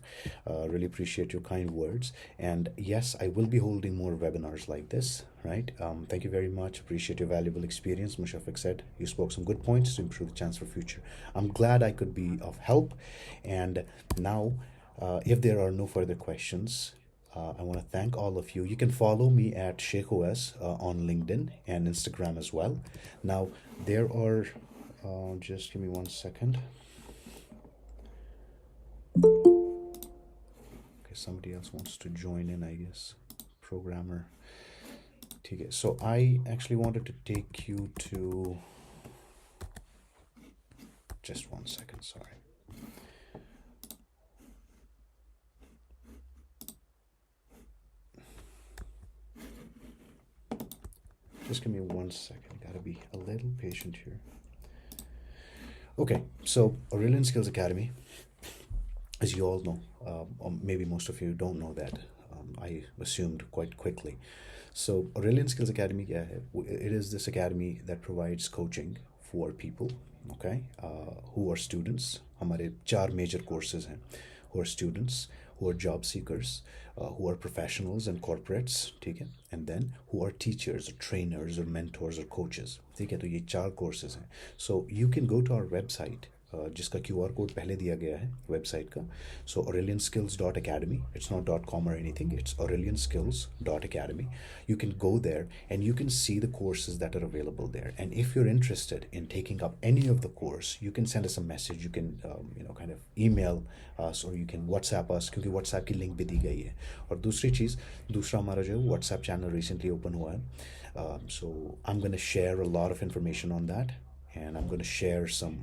Really appreciate your kind words. And yes, I will be holding more webinars like this, right? Thank you very much. Appreciate your valuable experience. Mushafiq said you spoke some good points to improve the chance for future. I'm glad I could be of help. And now If there are no further questions, I want to thank all of you. You can follow me at Sheikh Owais on LinkedIn and Instagram as well. Now, there are, just give me 1 second. Okay, somebody else wants to join in, I guess. Programmer. Okay, so I actually wanted to take you to, just 1 second, sorry. Just give me 1 second. Gotta be a little patient here. Okay, so Aurelian Skills Academy, as you all know, or maybe most of you don't know that. I assumed quite quickly. So Aurelian Skills Academy, yeah, it is this academy that provides coaching for people, okay, who are students. हमारे 4 major courses हैं, who are students, who are job seekers, who are professionals and corporates, ठीक है, and then who are teachers or trainers or mentors or coaches, ठीक है. तो ये 4 courses हैं. So you can go to our website, जिसका QR code पहले दिया गया है वेबसाइट का. सो aurelianskills.academy, it's not .com or anything, it's aurelianskills.academy. You can go there and you can see the courses that are available there, and if you're interested in taking up any of the course, you can send us a message, you can kind of email us, or you can WhatsApp us, क्योंकि WhatsApp की link भी दी गई है. और दूसरी चीज़, दूसरा हमारा जो है WhatsApp चैनल रिसेंटली ओपन हुआ है. So I'm going to share a lot of information on that, and I'm going to share some,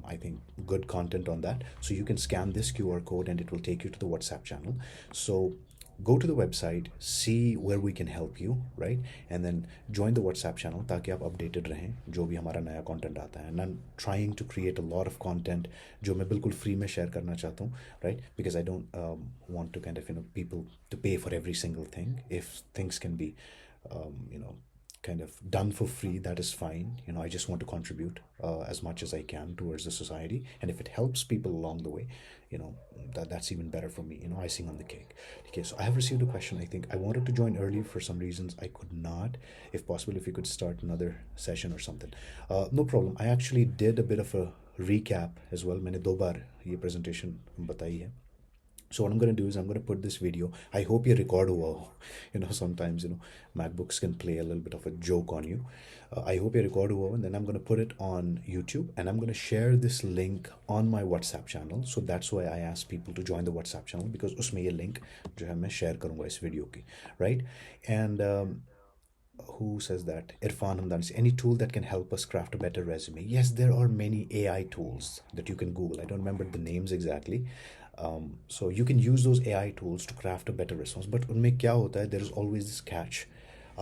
I think, good content on that. So you can scan this QR code and it will take you to the WhatsApp channel. So go to the website, see where we can help you, right? And then join the WhatsApp channel ताकि आप updated रहें जो भी हमारा नया content आता है. And I'm trying to create a lot of content जो मैं बिल्कुल free में share करना चाहता हूँ, right? Because I don't want to kind of, people to pay for every single thing. If things can be, kind of done for free, that is fine. I just want to contribute as much as I can towards the society, and if it helps people along the way, that's even better for me. Icing on the cake. Okay, so I have received a question. I think I wanted to join early, for some reasons I could not. If possible, if you could start another session or something. No problem. I actually did a bit of a recap as well. मैंने 2 बार ये presentation बताई है. So what I'm going to do is I'm going to put this video. I hope you record well. Sometimes, MacBooks can play a little bit of a joke on you. I hope you record well, and then I'm going to put it on YouTube, and I'm going to share this link on my WhatsApp channel. So that's why I ask people to join the WhatsApp channel, because उसमें ये link जो है मैं share करूँगा इस video की, right? And who says that? Irfan Hamdan, any tool that can help us craft a better resume? Yes, there are many AI tools that you can Google. I don't remember the names exactly. So you can use those AI tools to craft a better response. But उनमें क्या होता है? There is always this catch.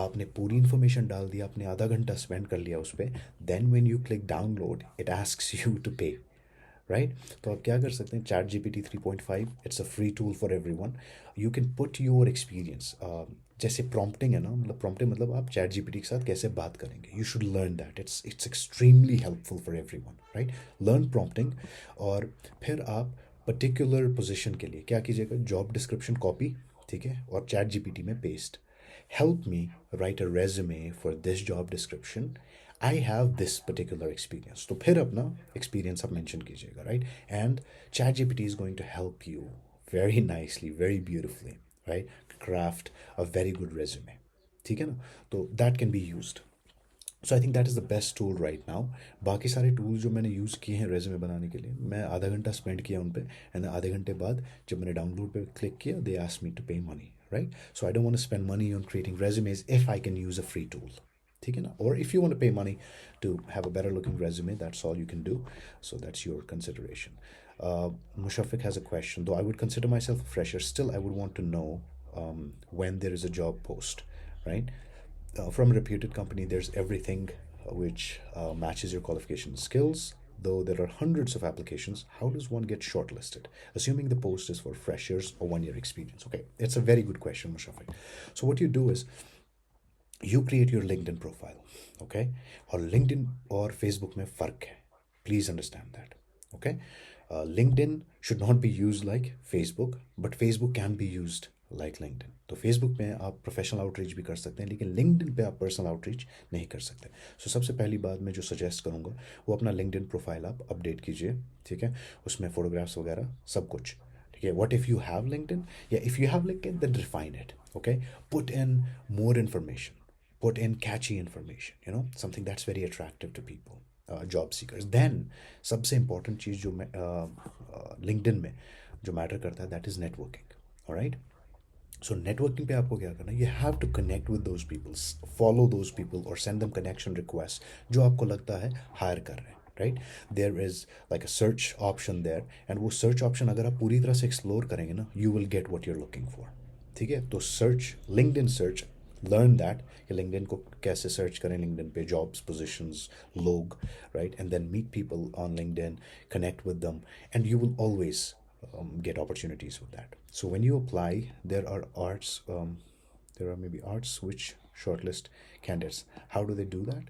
आपने पूरी information डाल दी, आपने आधा घंटा spend कर लिया उस पे. Then when you click download, it asks you to pay. Right? तो आप क्या कर सकते हैं? ChatGPT 3.5, it's a free tool for everyone. You can put your experience. जैसे prompting है ना, मतलब prompting मतलब आप ChatGPT के साथ कैसे बात करेंगे. You should learn that. It's extremely helpful for everyone. Right? Learn prompting, और फिर आप पर्टिकुलर पोजीशन के लिए क्या कीजिएगा? जॉब डिस्क्रिप्शन कॉपी, ठीक है, और चैट जीपीटी में paste. Help me write a resume for this job description. I have this particular experience. तो फिर अपना एक्सपीरियंस आप मेंशन कीजिएगा, right? And chat GPT is going to help you very nicely, very beautifully, right, craft a very good resume. ठीक है ना? तो that can be used. So I think that is the best tool right now. बाकी सारे tool जो मैंने use किए हैं रेज्यूमे बनाने के लिए, मैं आधा घंटा स्पेंड किया उन पर, एंड आधे घंटे बाद जब मैंने डाउनलोड पे क्लिक किया, they asked me to pay money, right? So I don't want to spend money on creating resumes if I can use a free tool. ठीक है ना? और if you want to pay money to have a better looking resume, that's all you can do. So that's your consideration. Mushafiq has a question. Though I would consider myself a fresher, still I would want to know when there is a job post, right? From a reputed company, there's everything which matches your qualification skills. Though there are hundreds of applications, how does one get shortlisted? Assuming the post is for freshers or 1-year experience. Okay, it's a very good question, Mushafiq. So what you do is you create your LinkedIn profile, okay? और LinkedIn और Facebook में फ़र्क है. Please understand that, okay? LinkedIn should not be used like Facebook, but Facebook can be used like LinkedIn. तो Facebook में आप professional outreach भी कर सकते हैं, लेकिन LinkedIn पे आप पर्सनल आउटरीच नहीं कर सकते. सो सबसे पहली बात मैं जो सजेस्ट करूँगा, वो अपना LinkedIn प्रोफाइल आप अपडेट कीजिए, ठीक है? उसमें फ़ोटोग्राफ्स वगैरह सब कुछ, Yeah, what if you have LinkedIn? Yeah, if you have LinkedIn, then refine it. Okay, put in more information, put in catchy information. Something that's very attractive to people, job seekers. Then सबसे important चीज़ जो LinkedIn में जो matter करता है, that is networking. All right. So networking पे आपको क्या करना है? You have to connect with those people, follow those people, or send them connection requests जो आपको लगता है hire कर रहे हैं. Right? There is like a search option there, and वो search option अगर आप पूरी तरह से explore करेंगे ना, you will get what you're looking for. ठीक है? तो search, LinkedIn search, learn that कि LinkedIn को कैसे search करें, LinkedIn पे jobs, positions, log, right? And then meet people on LinkedIn, connect with them, and you will always get opportunities with that. So when you apply, there are maybe arts which shortlist candidates. How do they do that?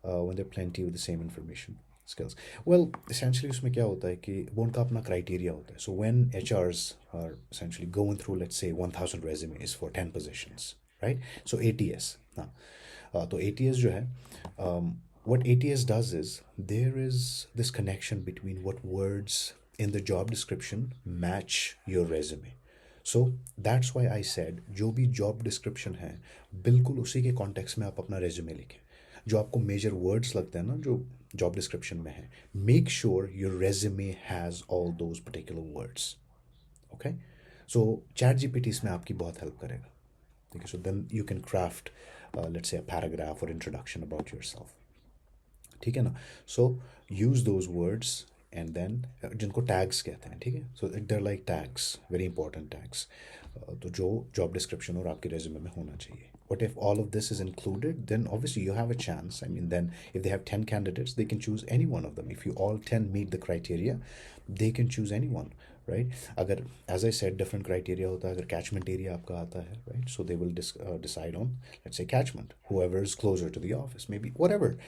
When there are plenty with the same information skills. Well, essentially उसमें क्या होता है कि वो उनका अपना criteria होता है. So when HRs are essentially going through, let's say, 1,000 resumes for 10 positions, right? So ATS. हाँ, तो ATS जो है, what ATS does is there is this connection between what words in the job description match your resume. So that's why I said जो भी job description है बिल्कुल उसी के context में आप अपना resume लिखें. जो आपको major words लगते हैं ना जो job description में है, make sure your resume has all those particular words. Okay? So ChatGPT इसमें आपकी बहुत help करेगा. Okay, so then you can craft, let's say, a paragraph or introduction about yourself. ठीक है ना? So use those words, and then जिनको tags कहते हैं, ठीक है? So they're like tags, very important tags. तो जो job description और आपके resume में होना चाहिए. What if all of this is included? Then obviously you have a chance. I mean, then if they have 10 candidates, they can choose any one of them. If you all 10 meet the criteria, they can choose anyone, right? अगर, as I said, different criteria होता है. अगर catchment area आपका आता है, right? So they will decide on, let's say, catchment. Whoever is closer to the office, maybe whatever,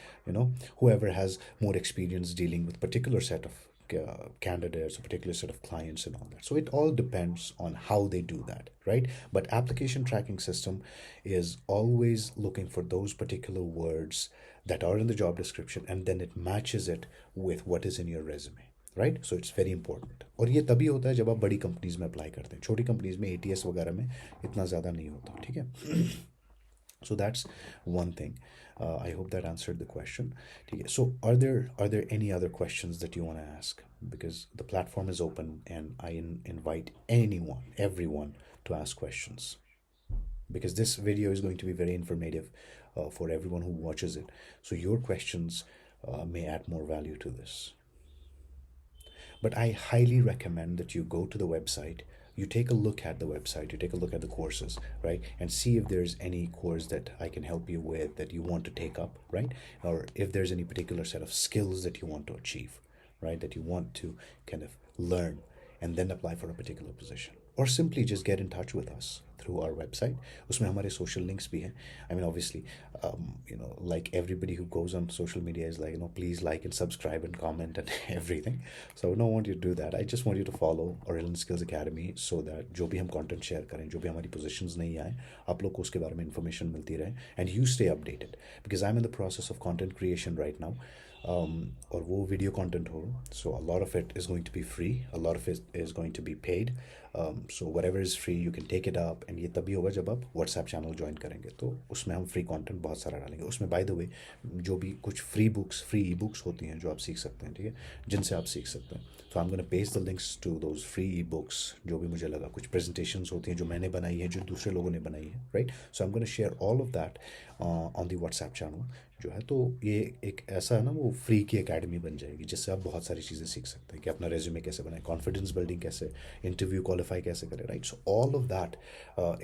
whoever has more experience dealing with particular set of candidates, a particular set of clients, and all that. So it all depends on how they do that, right? But application tracking system is always looking for those particular words that are in the job description, and then it matches it with what is in your resume. Right so it's very important. और ये तभी होता है जब आप बड़ी companies में apply करते हैं. छोटी कंपनीज में ATS वगैरह में इतना ज़्यादा नहीं होता. ठीक है? So that's one thing. I hope that answered the question. ठीक है? So are there any other questions that you want to ask? Because the platform is open, and I invite everyone to ask questions. Because this video is going to be very informative for everyone who watches it. So your questions may add more value to this. But I highly recommend that you go to the website, you take a look at the website, you take a look at the courses, right? And see if there's any course that I can help you with that you want to take up, right? Or if there's any particular set of skills that you want to achieve, right? That you want to kind of learn and then apply for a particular position. Or simply just get in touch with us through our website. उसमें हमारे social links भी हैं. I mean, obviously, like everybody who goes on social media is like, please like and subscribe and comment and everything. So I don't want you to do that. I just want you to follow Aurelian Skills Academy so that जो भी हम content share करें, जो भी हमारी positions नहीं आए, आप लोग को उसके बारे में information मिलती रहे, and you stay updated. Because I'm in the process of content creation right now. और वो video content हो, so a lot of it is going to be free, a lot of it is going to be paid. So whatever is free you can take it up, and ये तभी होगा जब आप WhatsApp channel join करेंगे. तो उसमें हम free content बहुत सारा डालेंगे. उसमें by the way जो भी कुछ free ebooks होती हैं जो आप सीख सकते हैं, ठीक है, जिनसे आप सीख सकते हैं. So I'm going to paste the links to those free ebooks जो भी मुझे लगा. कुछ presentations होती हैं जो मैंने बनाई है, जो दूसरे लोगों ने बनाई है, right? So I'm going to share all of that on the WhatsApp channel जो है. तो ये एक ऐसा है ना, वो फ्री की एकेडमी बन जाएगी जिससे आप बहुत सारी चीज़ें सीख सकते हैं कि अपना रेज्यूमे कैसे बनाए, कॉन्फिडेंस बिल्डिंग कैसे, इंटरव्यू क्वालिफाई कैसे करें, right? So all of that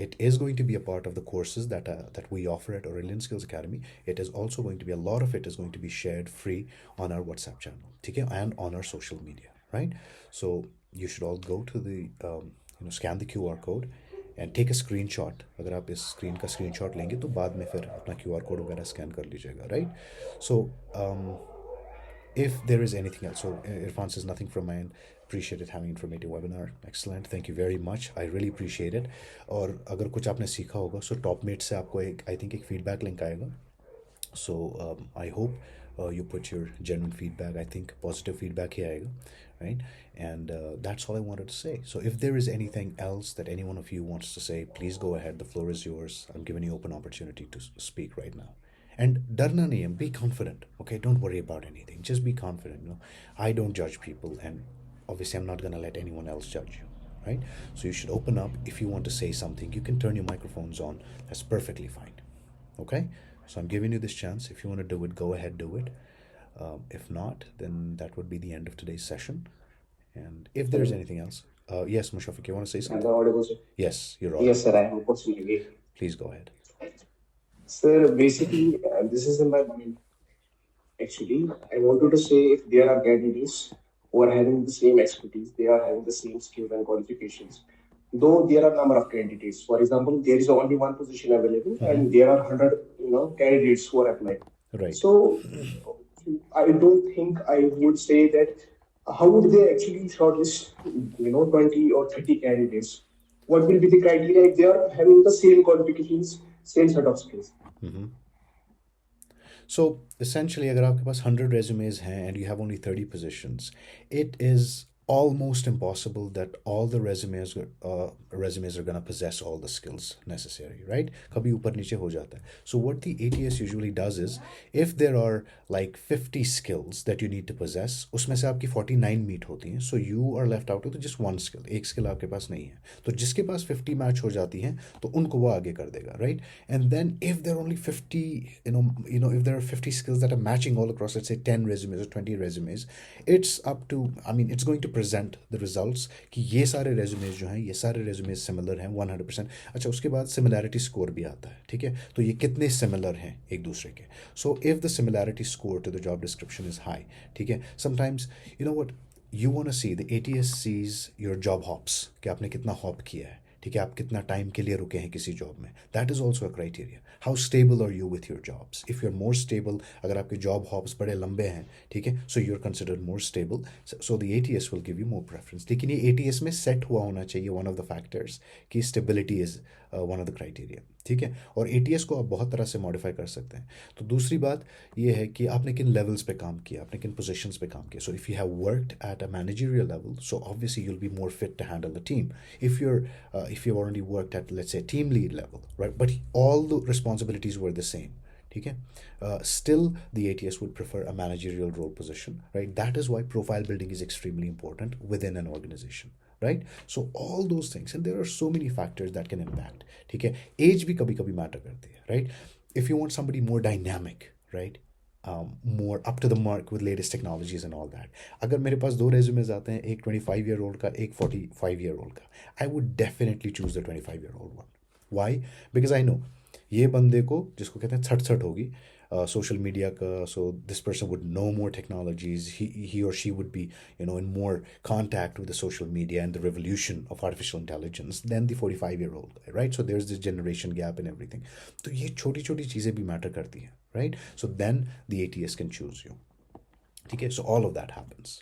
it is going to be a part of the courses that we offer at Aurelian Skills Academy. It is also going to be, a lot of it is going to be shared free on our WhatsApp channel, ठीक है, and on our social media, right? So you should all go to the scan the QR code and take a screenshot. अगर आप इस screen का screenshot लेंगे तो बाद में फिर अपना QR कोड वगैरह स्कैन कर लीजिएगा, right? So if there is anything else, so Irfan says nothing from my end. Appreciated having informative webinar. Excellent, thank you very much. I really appreciate it. और अगर कुछ आपने सीखा होगा, so टॉपमेट से आपको एक, I think, एक फीडबैक लिंक आएगा. So I hope you put your genuine feedback. I think positive feedback ही आएगा, right? And that's all I wanted to say. So if there is anything else that any one of you wants to say, please go ahead. The floor is yours. I'm giving you open opportunity to speak right now. And डरना नहीं है, be confident. Okay, don't worry about anything. Just be confident. You know, I don't judge people, and obviously I'm not gonna let anyone else judge you, right? So you should open up. If you want to say something, you can turn your microphones on. That's perfectly fine. Okay, so I'm giving you this chance. If you want to do it, go ahead, do it. If not, then that would be the end of today's session. And if there's Hello. anything else, yes, Mushafiq, you want to say Am I something? audible, sir? Yes, you're Yes, audible. sir. I have a question again. Please go ahead. Sir, basically, this is in my mind. Actually, I wanted to say if there are candidates who are having the same expertise, they are having the same skills and qualifications. Though there are number of candidates. For example, there is only one position available, and there are 100, candidates who are applying. Right. So I don't think I would say that how would they actually shortlist, 20 or 30 candidates? What will be the criteria if they are having the same qualifications, same set of skills? So essentially, अगर आपके पास 100 resumes हैं and you have only 30 positions, it is almost impossible that all the resumes are going to possess all the skills necessary, right? कभी ऊपर नीचे हो जाता है. So what the ATS usually does is, if there are like 50 skills that you need to possess, उसमें से आपकी 49 meet होती हैं, so you are left out with just one skill. एक skill आपके पास नहीं है, तो जिसके पास 50 match हो जाती हैं तो उनको वो आगे कर देगा, right? And then if there are only 50, if there are 50 skills that are matching all across, let's say 10 resumes or 20 resumes, it's up to, it's going to present the results कि ये सारे resumes जो हैं, ये सारे resumes similar हैं 100%. अच्छा, उसके बाद similarity score भी आता है, ठीक है? तो ये कितने similar हैं एक दूसरे के. So if the similarity score to the job description is high, ठीक है? Sometimes, you know what, you want to see, the ATS sees your job hops, कि आपने कितना hop किया है, ठीक है? आप कितना टाइम के लिए रुके हैं किसी जॉब में. That is also a criteria. How stable are you with your jobs? If you are more stable, अगर आपके जॉब हॉप्स बड़े लंबे हैं, ठीक है, so you are considered more stable, so the ATS will give you more preference. लेकिन ये ATS में सेट हुआ होना चाहिए वन ऑफ द फैक्टर्स कि stability is one of the criteria, ठीक है? और ATS को आप बहुत तरह से मॉडिफाई कर सकते हैं. तो दूसरी बात ये है कि आपने किन लेवल्स पे काम किया, आपने किन पोजीशंस पे काम किया. So if you have worked at a managerial level, so obviously you'll be more fit to handle the team. If you've already worked at, let's say, team lead level, right, but all the responsibilities were the same, ठीक है, still the ATS would prefer a managerial role position, right? That is why profile building is extremely important within an organization, right? So all those things, and there are so many factors that can impact, ठीक है? Age भी कभी कभी matter करती है, right? If you want somebody more dynamic, right, more up to the mark with latest technologies and all that, अगर मेरे पास दो resumes आते हैं, एक 25-year-old का, एक 45-year-old का, I would definitely choose the 25-year-old one. Why? Because I know ये बंदे को, जिसको कहते हैं छट होगी social media का, so this person would know more technologies. He or she would be, in more contact with the social media and the revolution of artificial intelligence than the 45-year-old guy, right? So there's this generation gap and everything. तो ये छोटी छोटी चीज़ें भी matter करती हैं, right? So then the ATS can choose you. Okay, so all of that happens.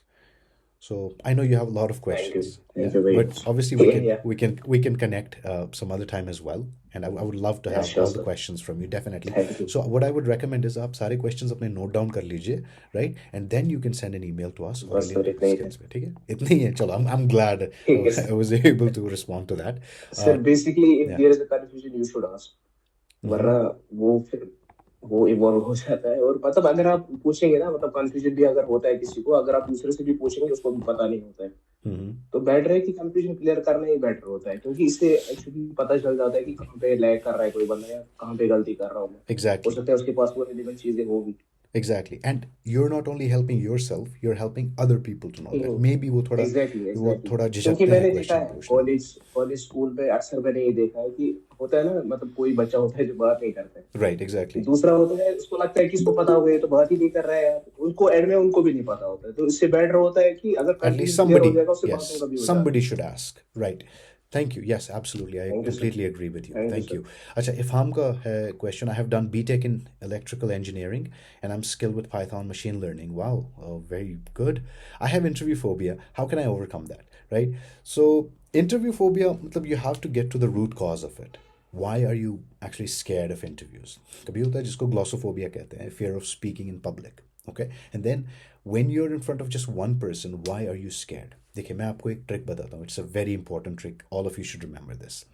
So I know you have a lot of Thank you. questions, Thank yeah, you very but much. obviously Yeah, yeah. we can connect some other time as well, and I would love to Yeah, have sure, all the sir. questions from you, definitely. Thank you. So what I would recommend is आप सारे questions अपने note down कर लीजिए, right, and then you can send an email to us, बस Aurelian sir इतना ही था. Skills पे, ठीक है? इतनी ही है, चलो. I'm glad ठीक है I sir. was able to respond to that. Sir, basically, if Yeah. there is a confusion, you should ask. वरना वो फिर वो इवॉल्व हो जाता है. और मतलब अगर आप पूछेंगे ना, मतलब कंफ्यूजन भी अगर होता है किसी को, अगर आप दूसरे से भी पूछेंगे उसको भी पता नहीं होता है, तो बेटर है कि कंफ्यूजन क्लियर करना ही बेटर होता है, क्योंकि इससे एक्चुअली पता चल जाता है कि कहाँ पे लैग कर रहा है कोई बंदा या कहाँ पे गलती कर रहा हूँ मैं. हो Exactly. सकता है उसके पास वो रिलेवेंट चीजें होगी. Exactly. And you're not only helping yourself, you're helping other people to know that. Maybe वो थोड़ा एग्जैक्टली. क्योंकि झिझकते हैं मैंने देखा क्वेश्चन है पूछने में. कॉलेज स्कूल पे अक्सर मैंने ये देखा है कि होता है ना, मतलब कोई बच्चा होता है जो बात नहीं करता है. Right, exactly. दूसरा होता है उसको लगता है कि इसको पता होगा, ये तो बात ही नहीं कर रहा है यार, उनको एंड में उनको भी नहीं पता होता है. तो इससे बेटर होता है कि अगर At least कंफ्यूजन क्लियर हो somebody, जाएगा उससे बातों yes, का भी हो somebody जाएगा. should ask. Right. Thank you. Yes, absolutely. I thank you sir. completely agree with you. Thank you Thank sir. you. अच्छा, Ifham का है question. I have done BTech in electrical engineering and I'm skilled with Python machine learning. Wow, very good. I have interview phobia. How can I overcome that? Right? So interview phobia, मतलब you have to get to the root cause of it. Why are you actually scared of interviews? कभी होता है जिसको glossophobia कहते हैं, fear of speaking in public. Okay, and then when you're in front of just one person, why are you scared? देखिए मैं आपको एक ट्रिक बताता हूँ. It's a very important trick. All of you should remember this.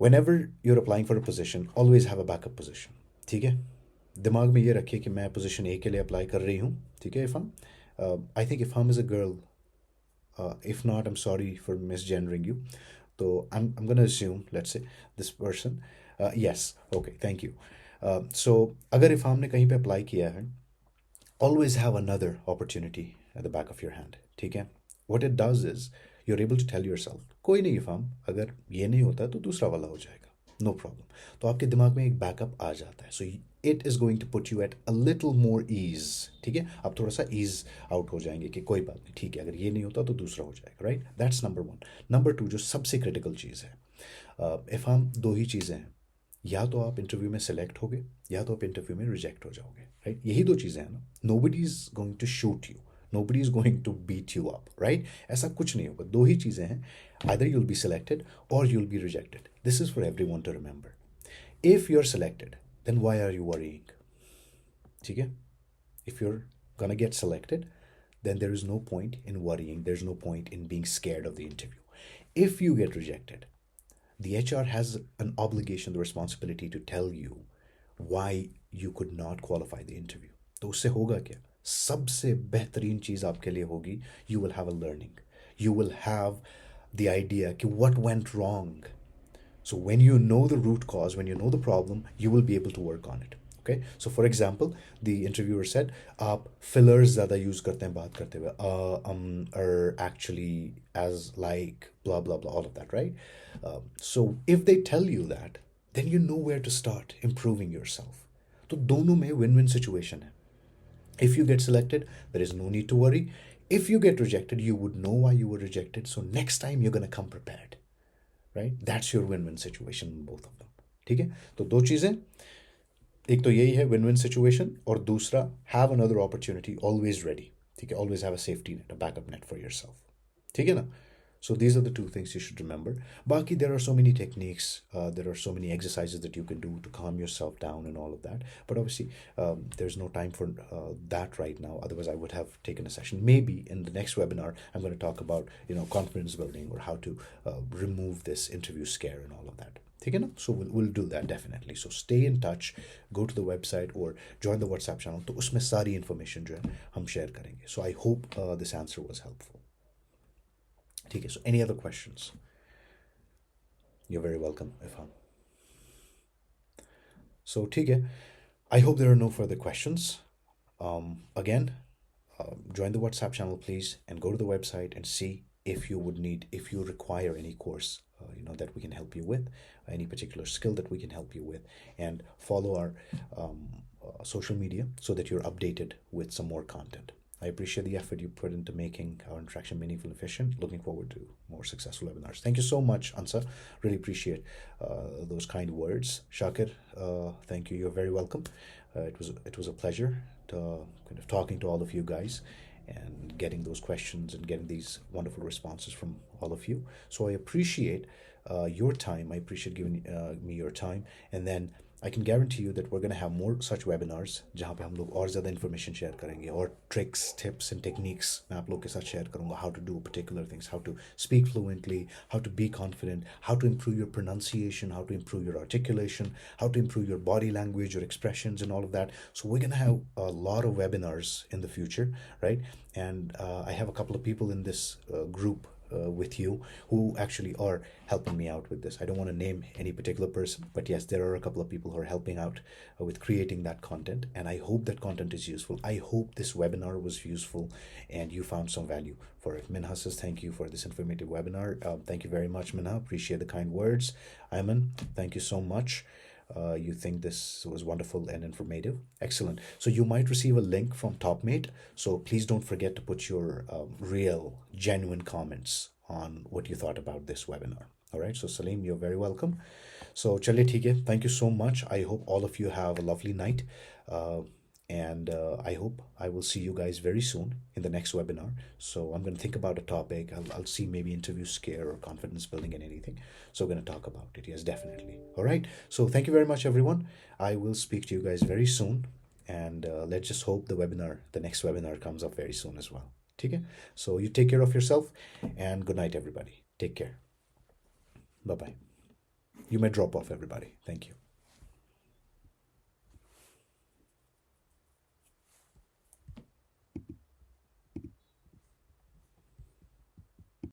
Whenever you're applying for a position, always have a backup position. ठीक है, दिमाग में ये रखिए कि मैं पोजीशन ए के लिए अप्लाई कर रही हूँ. ठीक है, इफ़ हम आई थिंक इफ़ हम is a girl, if not, I'm sorry for misgendering you. So I'm going to assume, let's say, this person. Yes, okay, thank you. So अगर if हमने कहीं पे apply किया है, always have another opportunity at the back of your hand. ठीक है, what it does is you're able to tell yourself, कोई नहीं फॉर्म, अगर ये नहीं होता तो दूसरा वाला हो जाएगा, नो प्रॉब्लम. तो आपके दिमाग में एक बैकअप आ जाता है. So it is going to put you at a little more ease. ठीक है, आप थोड़ा सा ईज आउट हो जाएंगे कि कोई बात नहीं, ठीक है, अगर ये नहीं होता तो दूसरा हो जाएगा. Right, that's number one. Number two, जो सबसे क्रिटिकल चीज़ है, इफ़ हम दो ही चीज़ें हैं, या तो आप इंटरव्यू में सेलेक्ट होगे या तो आप इंटरव्यू में रिजेक्ट हो जाओगे. राइट, यही दो चीज़ें हैं ना. Nobody is going to shoot you, nobody is going to beat you up, right? ऐसा कुछ नहीं होगा, दो ही चीज़ें हैं, either you'll be selected or you'll be rejected. This is for everyone to remember. If you're selected, then why are you worrying? ठीक है, if you're gonna get selected, then there is no point in worrying, there's no point in being scared of the interview. If you get rejected, the HR has an obligation, the responsibility to tell you why you could not qualify the interview. तो उससे होगा क्या? सबसे बेहतरीन चीज़ आपके लिए होगी, you will have a learning. You will have the idea कि what went wrong. So when you know the root cause, when you know the problem, you will be able to work on it. Okay, so for example, the interviewer said, आप fillers ज़्यादा use करते हैं बात करते हुए, actually, as, like, blah blah blah, all of that, right? So if they tell you that, then you know where to start improving yourself. तो दोनों में win-win situation है. If you get selected, there is no need to worry. If you get rejected, you would know why you were rejected. So next time you're going to come prepared. Right? That's your win-win situation in both of them. ठीक है? तो दो चीज़ें, एक तो यही है win-win situation, और दूसरा have another opportunity, always ready. ठीक है? Always have a safety net, a backup net for yourself. ठीक है ना? So these are the two things you should remember. Baki, there are so many techniques, there are so many exercises that you can do to calm yourself down and all of that. But obviously, there's no time for that right now. Otherwise, I would have taken a session. Maybe in the next webinar, I'm going to talk about, confidence building, or how to remove this interview scare and all of that. ठीक है ना? So we'll do that definitely. So stay in touch, go to the website or join the WhatsApp channel. तो उसमें सारी information जो है हम share करेंगे. So I hope this answer was helpful. Okay, so any other questions? You're very welcome, Ifan. So, okay, I hope there are no further questions. Again, join the WhatsApp channel, please, and go to the website and see if you require any course, that we can help you with, any particular skill that we can help you with, and follow our social media so that you're updated with some more content. I appreciate the effort you put into making our interaction meaningful and efficient. Looking forward to more successful webinars. Thank you so much, Ansa. Really appreciate those kind words. Shakir, thank you. You're very welcome. It was a pleasure to kind of talking to all of you guys and getting those questions and getting these wonderful responses from all of you. So I appreciate your time. I appreciate giving me your time. And then I can guarantee you that we're going to have more such webinars जहाँ पे हम लोग और ज़्यादा information share करेंगे, और tricks, tips and techniques मैं आप लोग के साथ share करूँगा, how to do particular things, how to speak fluently, how to be confident, how to improve your pronunciation, how to improve your articulation, how to improve your body language, your expressions and all of that. So we're going to have a lot of webinars in the future, right? And I have a couple of people in this group with you who actually are helping me out with this. I don't want to name any particular person, but yes, there are a couple of people who are helping out with creating that content, and I hope that content is useful. I hope this webinar was useful and you found some value for it. Minha says thank you for this informative webinar. Thank you very much, Minha. Appreciate the kind words. Ayman, thank you so much. You think this was wonderful and informative. Excellent. So you might receive a link from Topmate. So please don't forget to put your real, genuine comments on what you thought about this webinar. All right. So Salim, you're very welcome. So chaliye theek hai. Thank you so much. I hope all of you have a lovely night. And I hope I will see you guys very soon in the next webinar. So I'm going to think about a topic. I'll see maybe interview scare or confidence building and anything. So we're going to talk about it. Yes, definitely. All right. So thank you very much, everyone. I will speak to you guys very soon. and let's just hope the next webinar comes up very soon as well. Okay? So you take care of yourself, and good night, everybody. Take care. Bye-bye. You may drop off, everybody. Thank you.